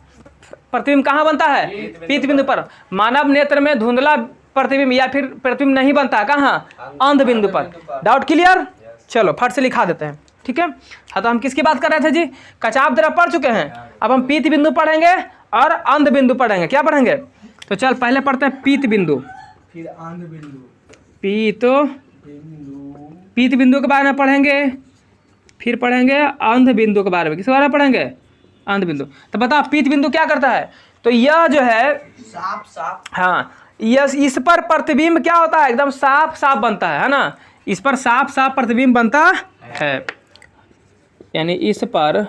प्रतिबिंब कहाँ बनता है, पीत बिंदु पर। मानव नेत्र में धुंधला प्रतिबिंब या फिर प्रतिबिंब नहीं बनता है, कहाँ, अंध बिंदु पर। डाउट क्लियर, चलो फट से लिखा देते हैं, ठीक है। हाँ तो हम किसकी बात कर रहे थे जी, कचाप द्रव पढ़ चुके हैं, अब हम पीत बिंदु पढ़ेंगे और अंध बिंदु पढ़ेंगे, क्या पढ़ेंगे, तो चल पहले पढ़ते हैं पीत बिंदु, फिर अंध बिंदु, पीत बिंदु के बारे में पढ़ेंगे, फिर पढ़ेंगे अंध बिंदु के बारे में, किसके बारे में पढ़ेंगे, अंध बिंदु। तो बताओ पीत बिंदु क्या करता है, तो यह जो है साफ साफ, हाँ यस, इस पर प्रतिबिंब क्या होता है, एकदम साफ साफ बनता है ना, इस पर साफ साफ प्रतिबिंब बनता है, यानी इस पर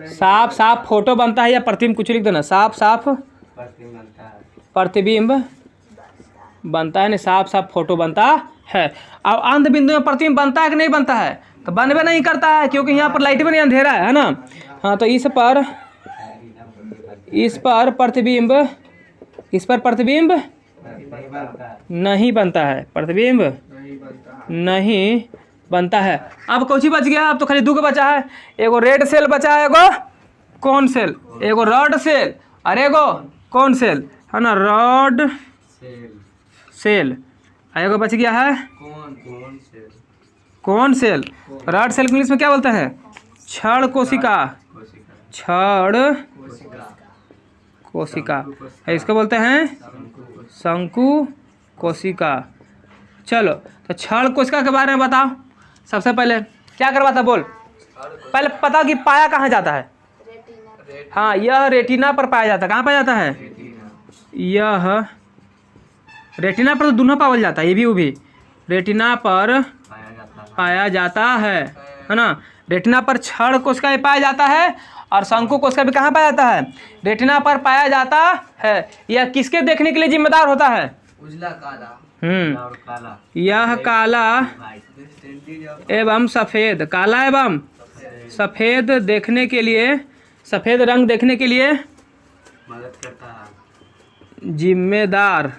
साफ साफ फोटो बनता है या प्रतिबिंब, कुछ लिख देना, साफ साफ प्रतिबिंब बनता है, नहीं साफ साफ फोटो बनता है। अब अंध बिंदु में प्रतिबिंब बनता है कि नहीं बनता है, तो बनवे नहीं करता है क्योंकि यहाँ पर लाइट में नहीं, अंधेरा है ना। हाँ तो इस पर प्रतिबिंब, इस पर प्रतिबिंब नहीं बनता है, प्रतिबिंब नहीं बनता है। अब कौन सी बच गया, अब तो खाली 2 का बचा है, एगो रेड सेल बचा है, एगो कौन सेल, एगो रॉड सेल और एगो कौन सेल, है ना, रॉड सेल, एगो बच गया है कौन सेल। रॉड सेल इंग्लिश में क्या बोलते हैं, क्षण कोशिका, क्षण कोशिका, इसको बोलते हैं शंकु कोशिका। चलो तो क्षण कोशिका के बारे में बताओ, सबसे पहले क्या करवाता, बोल पहले पता कि पाया कहाँ जाता है, हाँ यह रेटिना पर पाया जाता है, कहाँ पाया जाता है, यह रेटिना पर तो दोनों पावल जाता है, ये भी वो भी रेटिना पर पाया जाता है ना, रेटिना पर क्षण कोशिका पाया जाता है और शंकु कोशिका भी कहाँ पाया जाता है, रेटिना पर पाया जाता है। यह किसके देखने के लिए जिम्मेदार होता है, उजला काला, यह काला एवं सफ़ेद, काला एवं सफ़ेद देखने के लिए, सफ़ेद रंग देखने के लिए मदद करता है, जिम्मेदार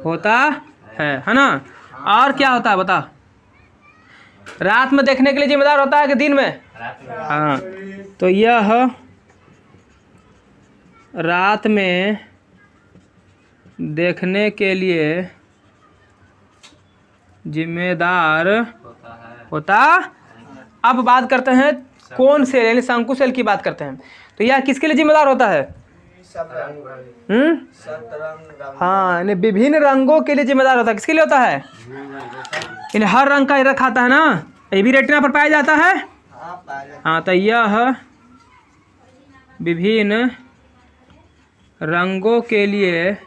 होता है ना। और क्या होता है बता, रात में देखने के लिए जिम्मेदार होता है कि दिन में, हाँ तो यह रात में देखने के लिए जिम्मेदार होता। अब बात करते हैं कौन सेल यानी शंकु सेल की बात करते हैं, तो यह किसके लिए जिम्मेदार होता है, सब रंग, हाँ यानी विभिन्न रंगों के लिए जिम्मेदार होता है, किसके लिए होता है, यानी हर रंग का रखा आता है ना, ये भी रेटिना पर पाया जाता है, हाँ तो यह विभिन्न रंगों के लिए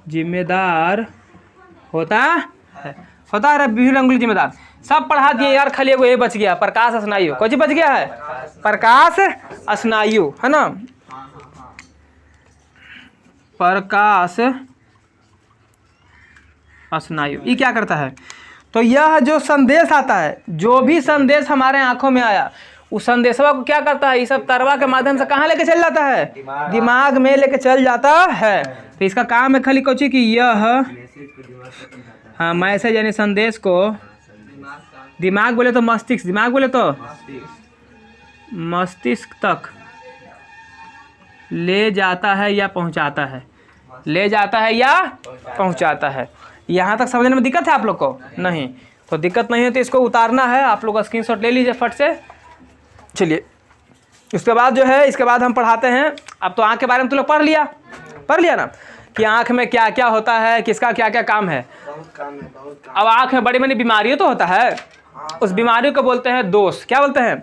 जिम्मेदार होता है, विभिन्न रंगों के लिए जिम्मेदार। सब पढ़ा दिए यार, खाली एगो ये बच गया, प्रकाश स्नायु, कौन सी बच गया है, प्रकाश स्नायु, है ना, प्रकाश स्नायु। ये क्या करता है, तो यह जो संदेश आता है, जो भी संदेश हमारे आंखों में आया, उस संदेशवा को क्या करता है, ये सब तरवा के माध्यम से कहाँ लेके चल जाता है, दिमाग में लेके चल जाता है। तो इसका काम है खाली कोची कि यह, हाँ मैसेज यानी संदेश को, दिमाग बोले तो मस्तिष्क, दिमाग बोले तो मस्तिष्क तक ले जाता है या पहुंचाता है, ले जाता है या पहुंचाता है। यहाँ तक समझने में दिक्कत है आप लोग को, नहीं तो दिक्कत नहीं है तो इसको उतारना है, आप लोग स्क्रीनशॉट ले लीजिए फट से। चलिए उसके बाद जो है, इसके बाद हम पढ़ाते हैं। अब तो आँख के बारे में तुम लोग पढ़ लिया ना कि आँख में क्या क्या होता है, किसका क्या क्या काम है। अब आँख में बड़ी बड़ी बीमारियों तो होता है, उस बीमारी को बोलते हैं दोष, क्या बोलते हैं,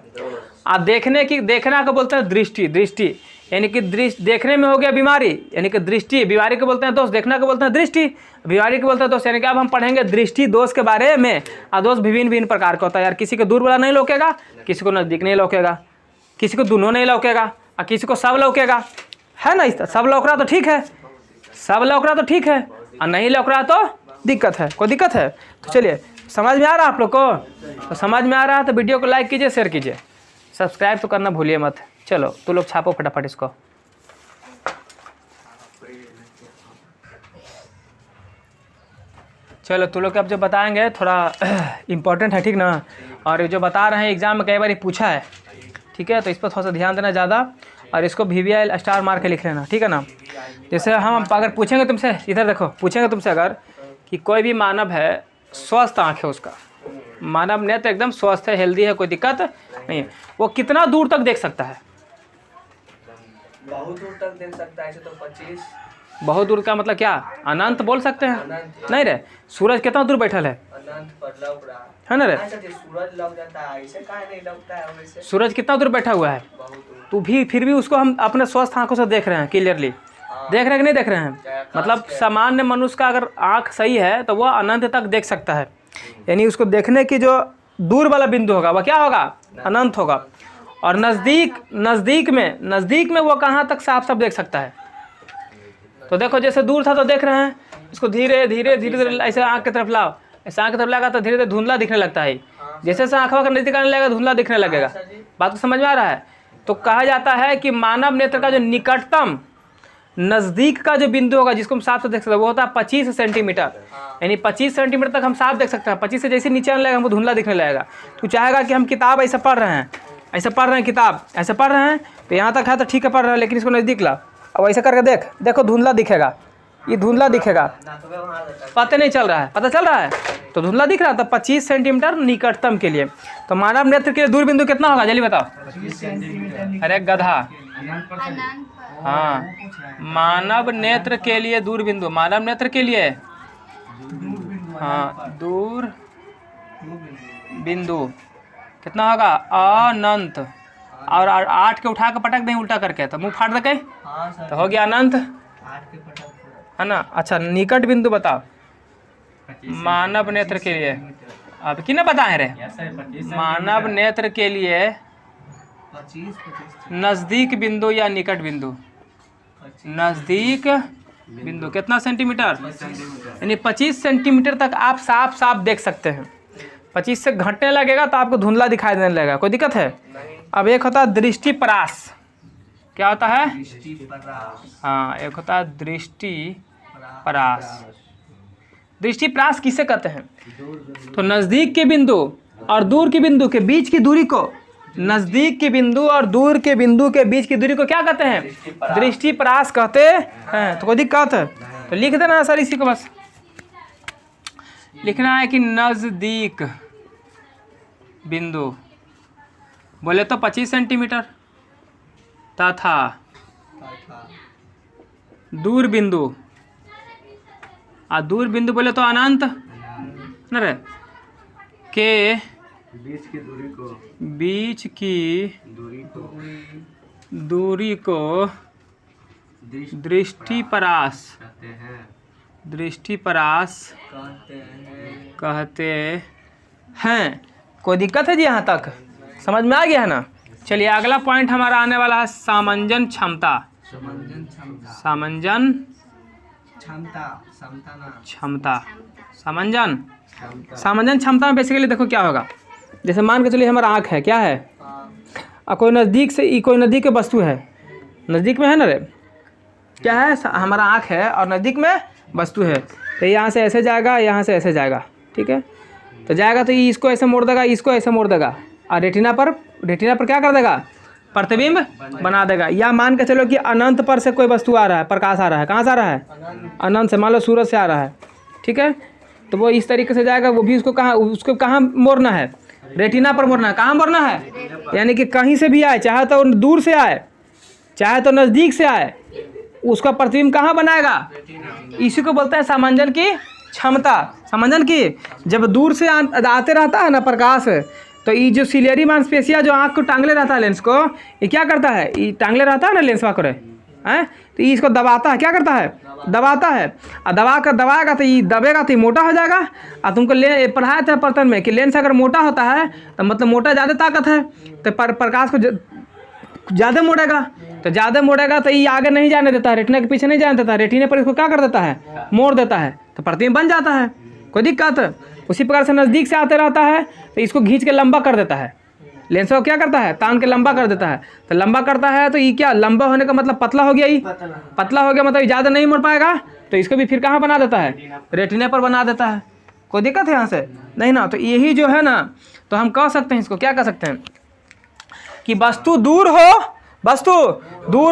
देखना को बोलते हैं दृष्टि, यानी कि दृष्टि देखने में हो गया बीमारी, यानी कि दृष्टि, बीमारी को बोलते हैं दोष, देखना को बोलते हैं दृष्टि, बीमारी को बोलते हैं दोष। यानी कि अब हम पढ़ेंगे दृष्टि दोष के बारे में। और दोष विभिन्न विभिन्न प्रकार का होता है यार, किसी को दूर वाला नहीं लौकेगा, किसी को नज़दीक नहीं लौकेगा, किसी को दोनों नहीं लौकेगा, और किसी को सब लौकेगा, है ना। इस सब लौक रहा तो ठीक है, सब लौक रहा तो ठीक है, और नहीं लौक रहा तो दिक्कत है, कोई दिक्कत है। तो चलिए, समझ में आ रहा है आप लोग को? तो समझ में आ रहा है तो वीडियो को लाइक कीजिए, शेयर कीजिए, सब्सक्राइब तो करना भूलिए मत। चलो तू लोग छापो फटाफट इसको। चलो तू लोग के अब जो बताएंगे थोड़ा इम्पोर्टेंट है, ठीक ना। और ये जो बता रहे हैं एग्जाम में कई बार पूछा है, ठीक है, तो इस पर थोड़ा सा ध्यान देना ज़्यादा, और इसको VVIL स्टार मार के लिख लेना, ठीक है ना। जैसे हम अगर पूछेंगे तुमसे, इधर देखो, पूछेंगे तुमसे अगर कि कोई भी मानव है, स्वस्थ आँख है उसका, मानव नेत्र एकदम स्वस्थ है, हेल्दी है, कोई दिक्कत नहीं है, वो कितना दूर तक देख सकता है? बहुत दूर तक देख सकता है, ऐसे तो 25। बहुत दूर का मतलब क्या? अनंत बोल सकते हैं? अनंत। नहीं रे, सूरज कितना दूर बैठल है अनंत पर लग रहा है ना रे। अच्छा जी, सूरज लग जाता है, ऐसे काहे नहीं लगता है वैसे? सूरज कितना दूर बैठा हुआ है, बहुत दूर। तो भी फिर भी उसको हम अपने स्वस्थ आंखों से देख रहे हैं, क्लियरली देख रहे हैं कि नहीं देख रहे हैं। मतलब सामान्य मनुष्य का अगर आंख सही है तो वह अनंत तक देख सकता है, यानी उसको देखने की जो दूर वाला बिंदु होगा वह क्या होगा? अनंत होगा। और नज़दीक में वो कहाँ तक साफ साफ देख सकता है? तो देखो, जैसे दूर था तो देख रहे हैं, इसको धीरे धीरे ऐसे आँख की तरफ लाओ, ऐसे आँख की तरफ लगा तो धीरे धीरे धुंधला दिखने लगता है। जैसे से आँखों का नज़दीक आने लगेगा धुंधला दिखने लगेगा। बात तो समझ में आ रहा है? तो कहा जाता है कि मानव नेत्र का जो निकटतम नज़दीक का जो बिंदु होगा जिसको हम साफ से देख सकते हैं वो होता है 25 सेंटीमीटर, यानी 25 सेंटीमीटर तक हम साफ देख सकते हैं। 25 से जैसे नीचे आने लगेगा हमको धुंधला दिखने लगेगा। तो चाहेगा कि हम किताब ऐसे पढ़ रहे हैं, किताब ऐसे पढ़ रहे हैं, तो यहाँ तक है तो ठीक है पढ़ रहे हैं, लेकिन इसको नज़दीक ला, अब ऐसा करके देखो धुंधला दिखेगा, ये धुंधला दिखेगा, पता नहीं चल रहा है, पता चल रहा है, तो धुंधला दिख रहा है। तो 25 सेंटीमीटर निकटतम के लिए। तो मानव नेत्र के लिए दूर बिंदु कितना होगा जल्दी बताओ? अरे गधा, हाँ, मानव नेत्र के लिए दूर बिंदु, मानव नेत्र के लिए हाँ दूर बिंदु कितना होगा? अनंत। और 8 के उठा के पटक दें उल्टा करके तो मुंह फाड़ दे, तो हो गया अनंत, है ना। अच्छा, निकट बिंदु बताओ मानव नेत्र के लिए। अब कि ना बताए रे, मानव नेत्र के लिए 25 नज़दीक बिंदु या निकट बिंदु? नज़दीक बिंदु कितना सेंटीमीटर? यानी 25 सेंटीमीटर तक आप साफ साफ देख सकते हैं। 25 से घटने लगेगा तो आपको धुंधला दिखाई देने लगेगा, कोई दिक्कत है? अब एक होता है दृष्टि परास, क्या होता है? हाँ, एक होता है दृष्टि परास। दृष्टि परास किसे कहते हैं? तो नज़दीक के बिंदु और दूर के बिंदु के बीच की दूरी को, नज़दीक के बिंदु और दूर के बिंदु के बीच की दूरी को क्या कहते हैं? दृष्टि परास कहते हैं। तो कोई दिक्कत है तो लिख देना सर, इसी को बस लिखना है कि नज़दीक बिंदु बोले तो 25 सेंटीमीटर तथा दूर बिंदु, और दूर बिंदु बोले तो अनंत न रे, के बीच की दूरी को दृष्टि परास कहते हैं। कोई दिक्कत है जी? यहाँ तक समझ में आ गया है ना। चलिए अगला पॉइंट हमारा आने वाला है सामंजन क्षमता। सामंजन क्षमता में बेसिकली देखो क्या होगा। जैसे मान के चलिए हमारा आँख है, क्या है? और कोई नज़दीक से, कोई नज़दीक के वस्तु है, नज़दीक में है ना रे, क्या है? हमारा आँख है और नज़दीक में वस्तु है, तो यहाँ से ऐसे जाएगा, यहाँ से ऐसे जाएगा, ठीक है। तो जाएगा तो ये इसको ऐसे मोड़ देगा, इसको ऐसे मोड़ देगा, और रेटिना पर क्या कर देगा? प्रतिबिंब बना देगा। या मान के चलो कि अनंत पर से कोई वस्तु आ रहा है, प्रकाश आ रहा है, कहाँ से आ रहा है? अनंत से, मान लो सूरज से आ रहा है, ठीक है। तो वो इस तरीके से जाएगा, वो भी उसको कहाँ मोड़ना है? रेटिना पर मोड़ना है। कहाँ मोड़ना है? यानी कि कहीं से भी आए, चाहे तो दूर से आए चाहे तो नज़दीक से आए, उसका प्रतिबिंब कहाँ बनाएगा? इसी को बोलते हैं सामंजन की क्षमता। सामंजन की, जब दूर से आते रहता है ना प्रकाश, तो ये जो सिलियरी मांसपेशिया जो आँख को टांगले रहता है लेंस को, ये क्या करता है, ये टांगले रहता है ना लेंस वाकर हैं, तो ये इसको दबाता है, क्या करता है, दबाता है। और दबाएगा तो ये दबेगा तो ये मोटा हो जाएगा। और तुमको ले पढ़ाया था प्रथम में कि लेंस अगर मोटा होता है तो मतलब मोटा ज़्यादा ताकत है, तो प्रकाश को ज़्यादा मोड़ेगा, तो ज़्यादा मोड़ेगा तो ये आगे नहीं जाने देता है, रेटिना के पीछे नहीं जाने देता है, रेटिने पर इसको क्या कर देता है, मोड़ देता है, तो प्रतिबिंब बन जाता है, कोई दिक्कत। उसी प्रकार से नज़दीक से आते रहता है तो इसको खींच के लंबा कर देता है, लेंस को क्या करता है, तान के लंबा कर देता है। तो लंबा करता है तो ये क्या, लंबा होने का मतलब पतला हो गया, ये पतला हो गया मतलब ज़्यादा नहीं मोड़ पाएगा, तो इसको भी फिर कहाँ बना देता है, रेटिने पर बना देता है। कोई दिक्कत है यहाँ से नहीं ना। तो यही जो है ना, तो हम कह सकते हैं इसको, क्या कह सकते हैं कि वस्तु दूर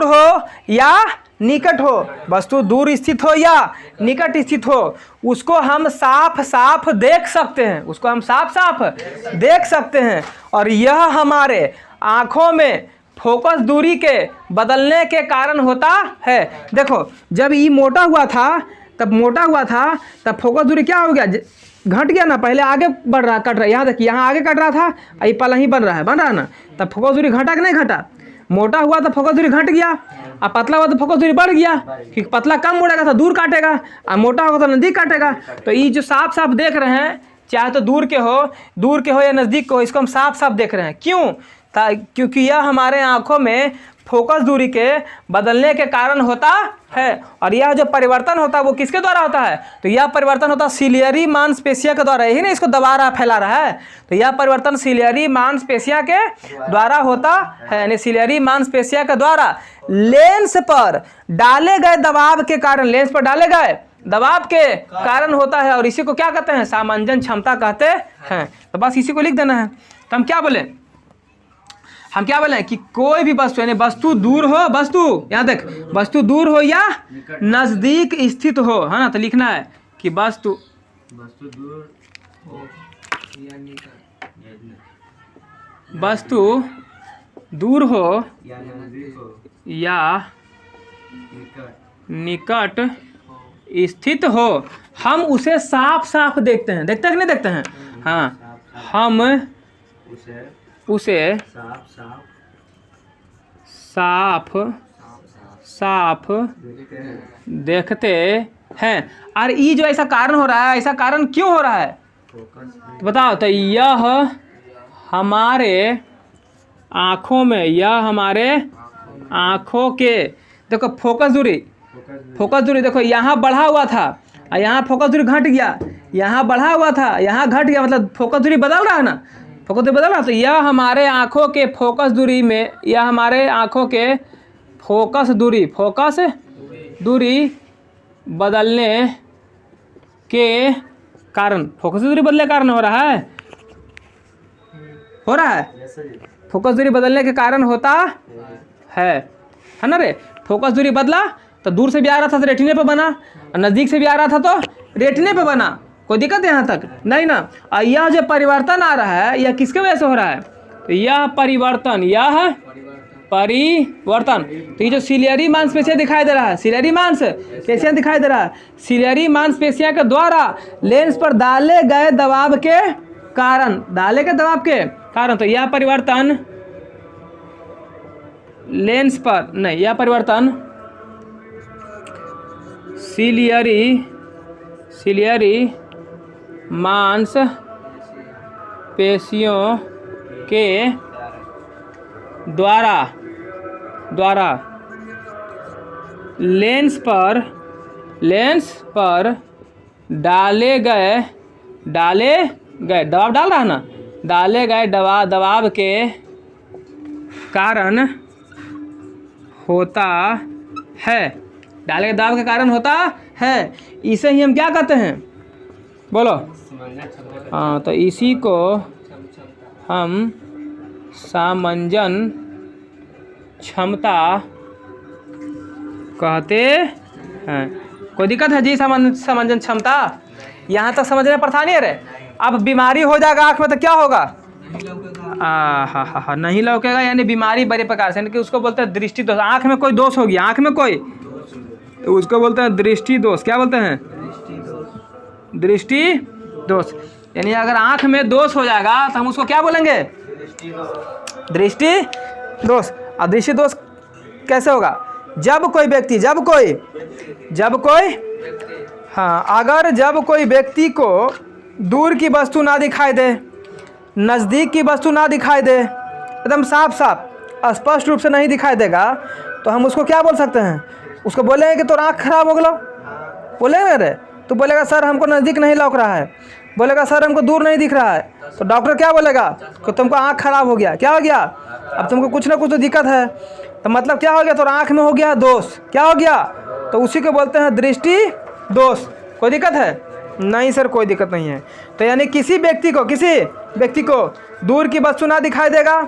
हो या निकट हो, वस्तु दूर स्थित हो या निकट स्थित हो, उसको हम साफ साफ देख सकते हैं, उसको हम साफ साफ देख सकते हैं। और यह हमारे आँखों में फोकस दूरी के बदलने के कारण होता है। देखो जब ये मोटा हुआ था तब फोकस दूरी क्या हो गया, घट गया ना, पहले आगे बढ़ रहा, कट रहा, यहाँ देखिए यहाँ आगे कट रहा था, ये पहले ही बन रहा है ना, तब फोकस दूरी घटा कि नहीं घटा, मोटा हुआ तो फोकस दूरी घट गया, और पतला हुआ तो फोकस दूरी बढ़ गया, क्योंकि पतला कम मोड़ेगा तो दूर काटेगा, और मोटा होगा तो नज़दीक काटेगा। तो ये जो साफ साफ देख रहे हैं, चाहे तो दूर के हो या नज़दीक के हो, इसको हम साफ साफ देख रहे हैं। क्यों, क्योंकि यह हमारे आँखों में फोकस दूरी के बदलने के कारण होता है। और यह जो परिवर्तन होता है वो किसके द्वारा होता है, तो यह परिवर्तन होता है सिलियरी मांसपेशिया के द्वारा, यही ना इसको दबा रहा फैला रहा है, तो यह परिवर्तन सिलियरी मांसपेशिया के द्वारा होता है, यानी सिलियरी मांसपेशिया के द्वारा लेंस पर डाले गए दबाव के कारण, लेंस पर डाले गए दबाव के कारण होता है। और इसी को क्या कहते हैं, सामंजन क्षमता कहते हैं। तो बस इसी को लिख देना है। तो हम क्या बोले कि कोई भी वस्तु, यानी वस्तु दूर हो, यहाँ देख, वस्तु दूर हो या नजदीक स्थित हो, है ना, तो लिखना है कि वस्तु दूर हो या निकट या नजदीक हो या निकट स्थित हो, हम उसे साफ साफ देखते हैं, देखते हैं कि नहीं देखते हैं, हाँ, हम उसे साफ देखते हैं। और ये जो ऐसा कारण हो रहा है, ऐसा कारण क्यों हो रहा है, तो बताओ। तो यह हमारे आँखों में, आँखों के, देखो फोकस दूरी देखो यहाँ बढ़ा हुआ था और यहाँ फोकस दूरी घट गया, यहाँ बढ़ा हुआ था यहाँ घट गया, मतलब फोकस दूरी बदल रहा है ना, फोकस दूरी बदल रहा। तो यह हमारे आँखों के फोकस दूरी में, यह हमारे आँखों के फोकस दूरी बदलने के कारण, फोकस दूरी बदलने के कारण हो रहा है, फोकस दूरी बदलने के कारण होता है ना रे। फोकस दूरी बदला तो दूर से भी आ रहा था तो रेटिने पे बना, और नज़दीक से भी आ रहा था तो रेटिने पे बना, कोई दिक्कत है यहाँ तक नहीं ना। और यह जो परिवर्तन आ रहा है यह किसके वजह से हो रहा है, तो यह परिवर्तन, तो ये जो सिलियरी मांसपेशिया दिखाई दे रहा है, सिलियरी मांसपेशिया के द्वारा लेंस पर डाले गए दबाव के कारण, तो यह परिवर्तन लेंस पर नहीं, यह परिवर्तन सिलियरी मांसपेशियों के द्वारा लेंस पर डाले गए दबाव, डाल रहा ना, डाले गए दबाव के कारण होता है, डाले गए दबाव के कारण होता है। इसे ही हम क्या कहते हैं, बोलो, हाँ, तो इसी को हम सामंजन क्षमता कहते हैं। कोई दिक्कत है जी सामंजन क्षमता, यहाँ तक समझने पर था नहीं रे। अब बीमारी हो जाएगा आँख में तो क्या होगा, हाँ, नहीं लौकेगा, यानी बीमारी बड़े प्रकार से, यानी कि उसको बोलते हैं दृष्टि दोष। आँख में कोई दोष हो गया, आँख में कोई, तो उसको बोलते हैं दृष्टि दोष। क्या बोलते हैं, दृष्टि दोष। यानी अगर आँख में दोष हो जाएगा तो हम उसको क्या बोलेंगे? दृष्टि दोष। और दृष्टि दोष कैसे होगा? जब कोई व्यक्ति हाँ, अगर जब कोई व्यक्ति को दूर की वस्तु ना दिखाई दे, नज़दीक की वस्तु ना दिखाई दे, एकदम साफ साफ स्पष्ट रूप से नहीं दिखाई देगा, तो हम उसको क्या बोल सकते हैं? उसको बोलेंगे कि तो आँख खराब हो गया, बोलेंगे रे? तो बोलेगा सर हमको नज़दीक नहीं लौक रहा है, बोलेगा सर हमको दूर नहीं दिख रहा है, तो डॉक्टर क्या बोलेगा कि तुमको आँख खराब हो गया। क्या हो गया? अब तुमको कुछ ना कुछ तो दिक्कत है। तो मतलब क्या हो गया? तो आँख में हो गया दोष। क्या हो गया? तो उसी को बोलते हैं दृष्टि दोष। कोई दिक्कत है? नहीं सर कोई दिक्कत नहीं है। तो यानी किसी व्यक्ति को दूर की वस्तु ना दिखाई देगा,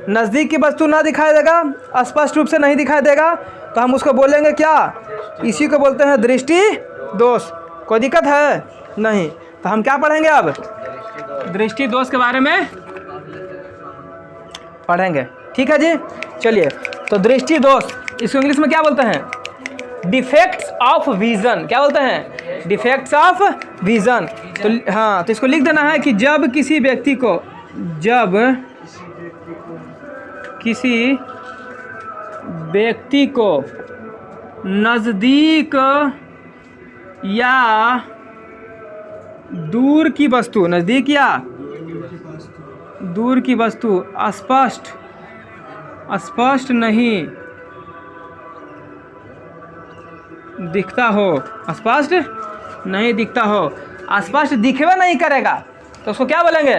नज़दीक की वस्तु ना दिखाई देगा, स्पष्ट रूप से नहीं दिखाई देगा, तो हम उसको बोलेंगे क्या? इसी को बोलते हैं दृष्टि दोष। कोई दिक्कत है? नहीं। तो हम क्या पढ़ेंगे अब? दृष्टि दोष के बारे में पढ़ेंगे। ठीक है जी, चलिए। तो दृष्टि दोष इसको इंग्लिश में क्या बोलते हैं? Defects of vision. क्या बोलते हैं? Defects of vision. तो हाँ, तो इसको लिख देना है कि जब किसी व्यक्ति को नज़दीक या दूर की वस्तु, नज़दीक या दूर की वस्तु स्पष्ट नहीं दिखता हो, स्पष्ट नहीं दिखता हो, स्पष्ट दिखवे नहीं करेगा, तो उसको क्या बोलेंगे?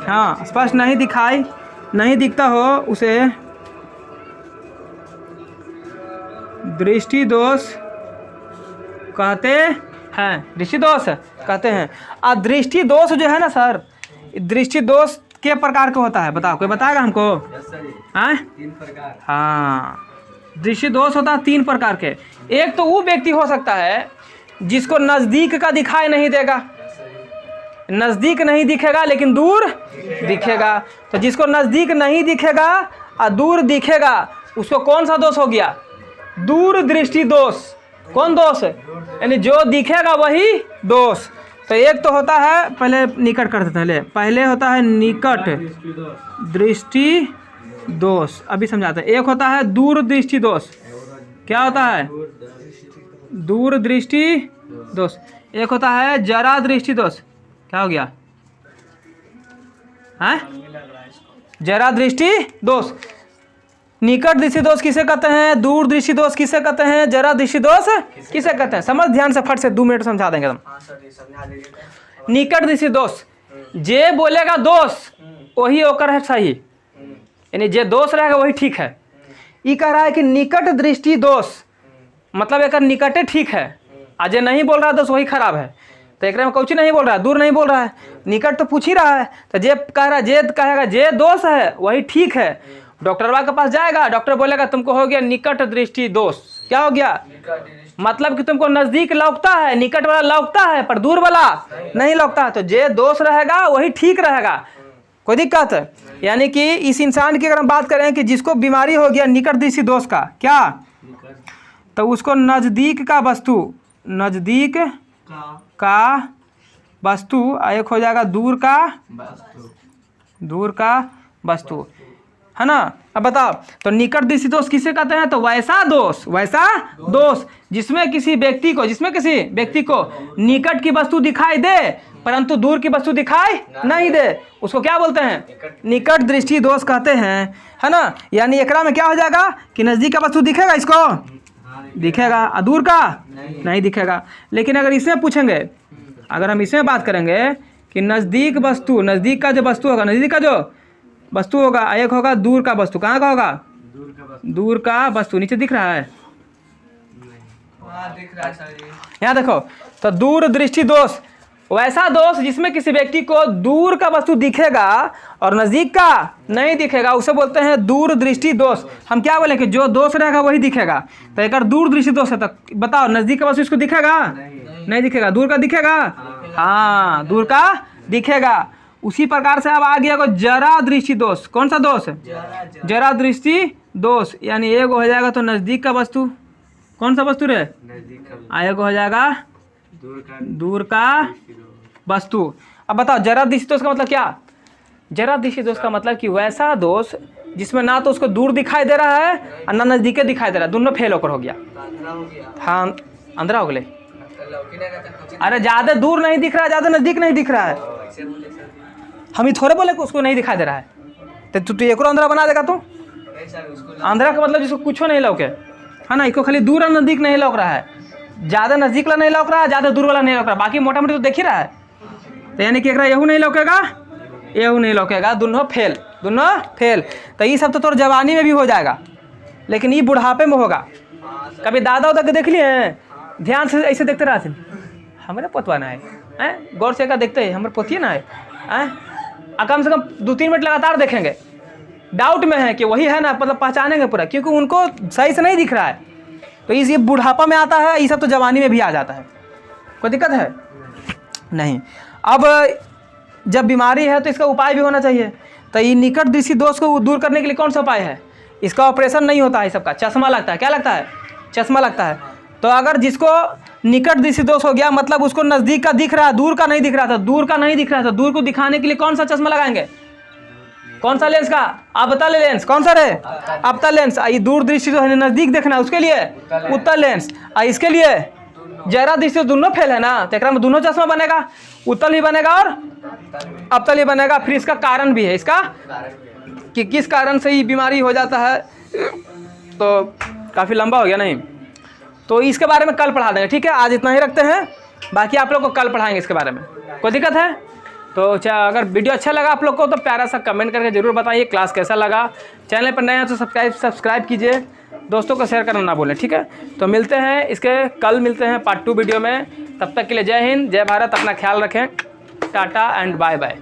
हाँ, स्पष्ट नहीं दिखता हो, उसे दृष्टि दोष कहते हैं। दृष्टि दोष कहते हैं। और दृष्टि दोष जो है ना सर, दृष्टि दोष के प्रकार का होता है? बताओ, कोई बताएगा हमको? हाँ, 3 प्रकार। हाँ, दृष्टि दोष होता है 3 प्रकार के। एक तो वो व्यक्ति हो सकता है जिसको नज़दीक का दिखाई नहीं देगा, नज़दीक नहीं दिखेगा लेकिन दूर दिखेगा। तो जिसको नज़दीक नहीं दिखेगा और दूर दिखेगा, उसको कौन सा दोष हो गया? दूर दृष्टि दोष। कौन दोष? यानी जो दिखेगा वही दोष। तो एक तो होता है, पहले निकट कर देते हैं, पहले होता है निकट दृष्टि दोष। अभी समझाते हैं। एक होता है दूर दृष्टि दोष। क्या होता है? दूर दृष्टि दोष। एक होता है जरा दृष्टि दोष। क्या हो गया? हैं? जरा दृष्टि दोष। निकट दृष्टि दोष किसे कहते हैं? दूर दृष्टि दोष किसे कहते हैं? जरा दृष्टि दोष किसे कहते हैं? समझ ध्यान से, फट से 2 मिनट समझा देंगे हम। निकट दृष्टि दोष, जे बोलेगा दोष वही ओकर है सही, यानी जे दोष रहेगा वही ठीक है। ये कह रहा है कि निकट दृष्टि दोष मतलब एक निकटे ठीक है, आज जे नहीं बोल रहा दोष वही खराब है। तो एक में कुछ नहीं बोल रहा है, दूर नहीं बोल रहा है, निकट तो पूछ ही रहा है। तो जे कह रहा है, जे कहेगा जे दोष है वही ठीक है। डॉक्टर के पास जाएगा, डॉक्टर बोलेगा तुमको हो गया निकट दृष्टि दोष। क्या हो गया? मतलब कि तुमको नज़दीक लौकता है, निकट वाला लौकता है पर दूर वाला नहीं लौकता है। तो जे दोष रहेगा वही ठीक रहेगा। कोई दिक्कत है? यानी कि इस इंसान की अगर हम बात करें कि जिसको बीमारी हो गया निकट दृष्टि दोष का, क्या? तो उसको नज़दीक का वस्तु, नज़दीक का वस्तु, एक हो जाएगा दूर का वस्तु, है ना? अब बताओ, तो निकट दृष्टि दोष किसे कहते हैं? तो वैसा दोष जिसमें किसी व्यक्ति को निकट की वस्तु दिखाई दे परंतु दूर की वस्तु दिखाई नहीं दे, उसको क्या बोलते हैं? निकट दृष्टि दोष कहते हैं, है ना? यानी एकरा में क्या हो जाएगा कि नज़दीक का वस्तु दिखेगा, इसको दिखेगा, और दूर का नहीं दिखेगा। लेकिन अगर इसमें पूछेंगे, अगर हम इसमें बात करेंगे कि नज़दीक का जो वस्तु होगा, नज़दीक का जो वस्तु होगा, एक होगा दूर का वस्तु। कहाँ का होगा? दूर का वस्तु। नीचे दिख रहा है? दिख रहा है सर। यहाँ देखो, तो दूर दृष्टि दोष वैसा दोष जिसमें किसी व्यक्ति को दूर का वस्तु दिखेगा और नज़दीक का नहीं दिखेगा, उसे बोलते हैं दूर दृष्टि दोष। हम क्या बोले कि जो दोष रहेगा वही दिखेगा। तो एक दूर दृष्टि दोष है। तो बताओ, नज़दीक का वस्तु इसको दिखेगा? नहीं दिखेगा। दूर का दिखेगा? हाँ, दूर का दिखेगा। उसी प्रकार से अब आ गया को जरा दृष्टि दोष। कौन सा दोष? जरा दृष्टि दोष। यानी एक हो जाएगा तो नज़दीक का वस्तु, कौन सा वस्तु रे? एक हो जाएगा दूर का वस्तु। अब बताओ जरा दिशी दोष का मतलब क्या? जरा दिशी दोष का मतलब कि वैसा दोष जिसमें ना तो उसको दूर दिखाई दे रहा है और ना नज़दीके दिखाई दे रहा है, दोनों फेल होकर हो गया। अंधेरा हो गया। हाँ अंधेरा हो गए। लौकी नहीं रहता कुछ अरे ज़्यादा दूर नहीं दिख रहा है, ज़्यादा नज़दीक नहीं दिख रहा है। ऐसे बोले सर। हम ही थोड़े बोले कि उसको नहीं दिखाई दे रहा है, तो तू एक और अंधेरा बना देगा तू। नहीं सर उसको अंधेरा का मतलब जिसको कुछ नहीं लौके है ना, इसको खाली दूर और नज़दीक नहीं लौक रहा है, ज़्यादा नज़दीक वाला नहीं लौक रहा है, ज़्यादा दूर वाला नहीं लौक रहा, बाकी मोटा मोटी तो देख ही रहा है। तो यानी कि एक यहू नहीं लौकेगा, यहू नहीं लौकेगा, दोनों फेल, दोनों फेल। तो ये सब तो तोर जवानी में भी हो जाएगा, लेकिन ये बुढ़ापे में होगा। कभी दादा उदा के देख लिए हैं? ध्यान से ऐसे देखते रहते हमारे पोतवा ना है, हैं गौर से का देखते हैं हमारे पोतिए ना है, हैं कम से कम 2-3 मिनट लगातार देखेंगे, डाउट में है कि वही है ना, मतलब पहचानेंगे पूरा, क्योंकि उनको सही से नहीं दिख रहा है। तो ये बुढ़ापा में आता है, ये सब तो जवानी में भी आ जाता है। कोई दिक्कत है नहीं। अब जब बीमारी है तो इसका उपाय भी होना चाहिए। तो ये निकट दृष्टि दोष को दूर करने के लिए कौन सा उपाय है? इसका ऑपरेशन नहीं होता है, सबका चश्मा लगता है। क्या लगता है? चश्मा लगता है। तो अगर जिसको निकट दृष्टि दोष हो गया, मतलब उसको नज़दीक का दिख रहा है, दूर का नहीं दिख रहा था, दूर का नहीं दिख रहा था, दूर को दिखाने के लिए कौन सा चश्मा लगाएंगे? कौन सा लेंस का? आप बता ले लेंस कौन सा रे? अवतल लेंस। ये दूर दृष्टि जो है नज़दीक देखना है उसके लिए उत्तल लेंस। इसके लिए जरा दृष्टि दोनों फेल है ना, तो एक में दोनों चश्मा बनेगा, उत्तल ही बनेगा और अवतल ही बनेगा। फिर इसका कारण भी है, इसका कि किस कारण से ये बीमारी हो जाता है, तो काफ़ी लंबा हो गया नहीं, तो इसके बारे में कल पढ़ा देंगे। ठीक है, आज इतना ही रखते हैं, बाकी आप लोग को कल पढ़ाएंगे इसके बारे में। कोई दिक्कत है तो अगर वीडियो अच्छा लगा आप लोग को तो प्यारा सा कमेंट करके ज़रूर बताइए क्लास कैसा लगा। चैनल पर नए हैं तो सब्सक्राइब कीजिए, दोस्तों को शेयर करना ना भूलें। ठीक है, तो मिलते हैं कल मिलते हैं पार्ट 2 वीडियो में। तब तक के लिए जय हिंद, जय भारत, अपना ख्याल रखें, टाटा एंड बाय बाय।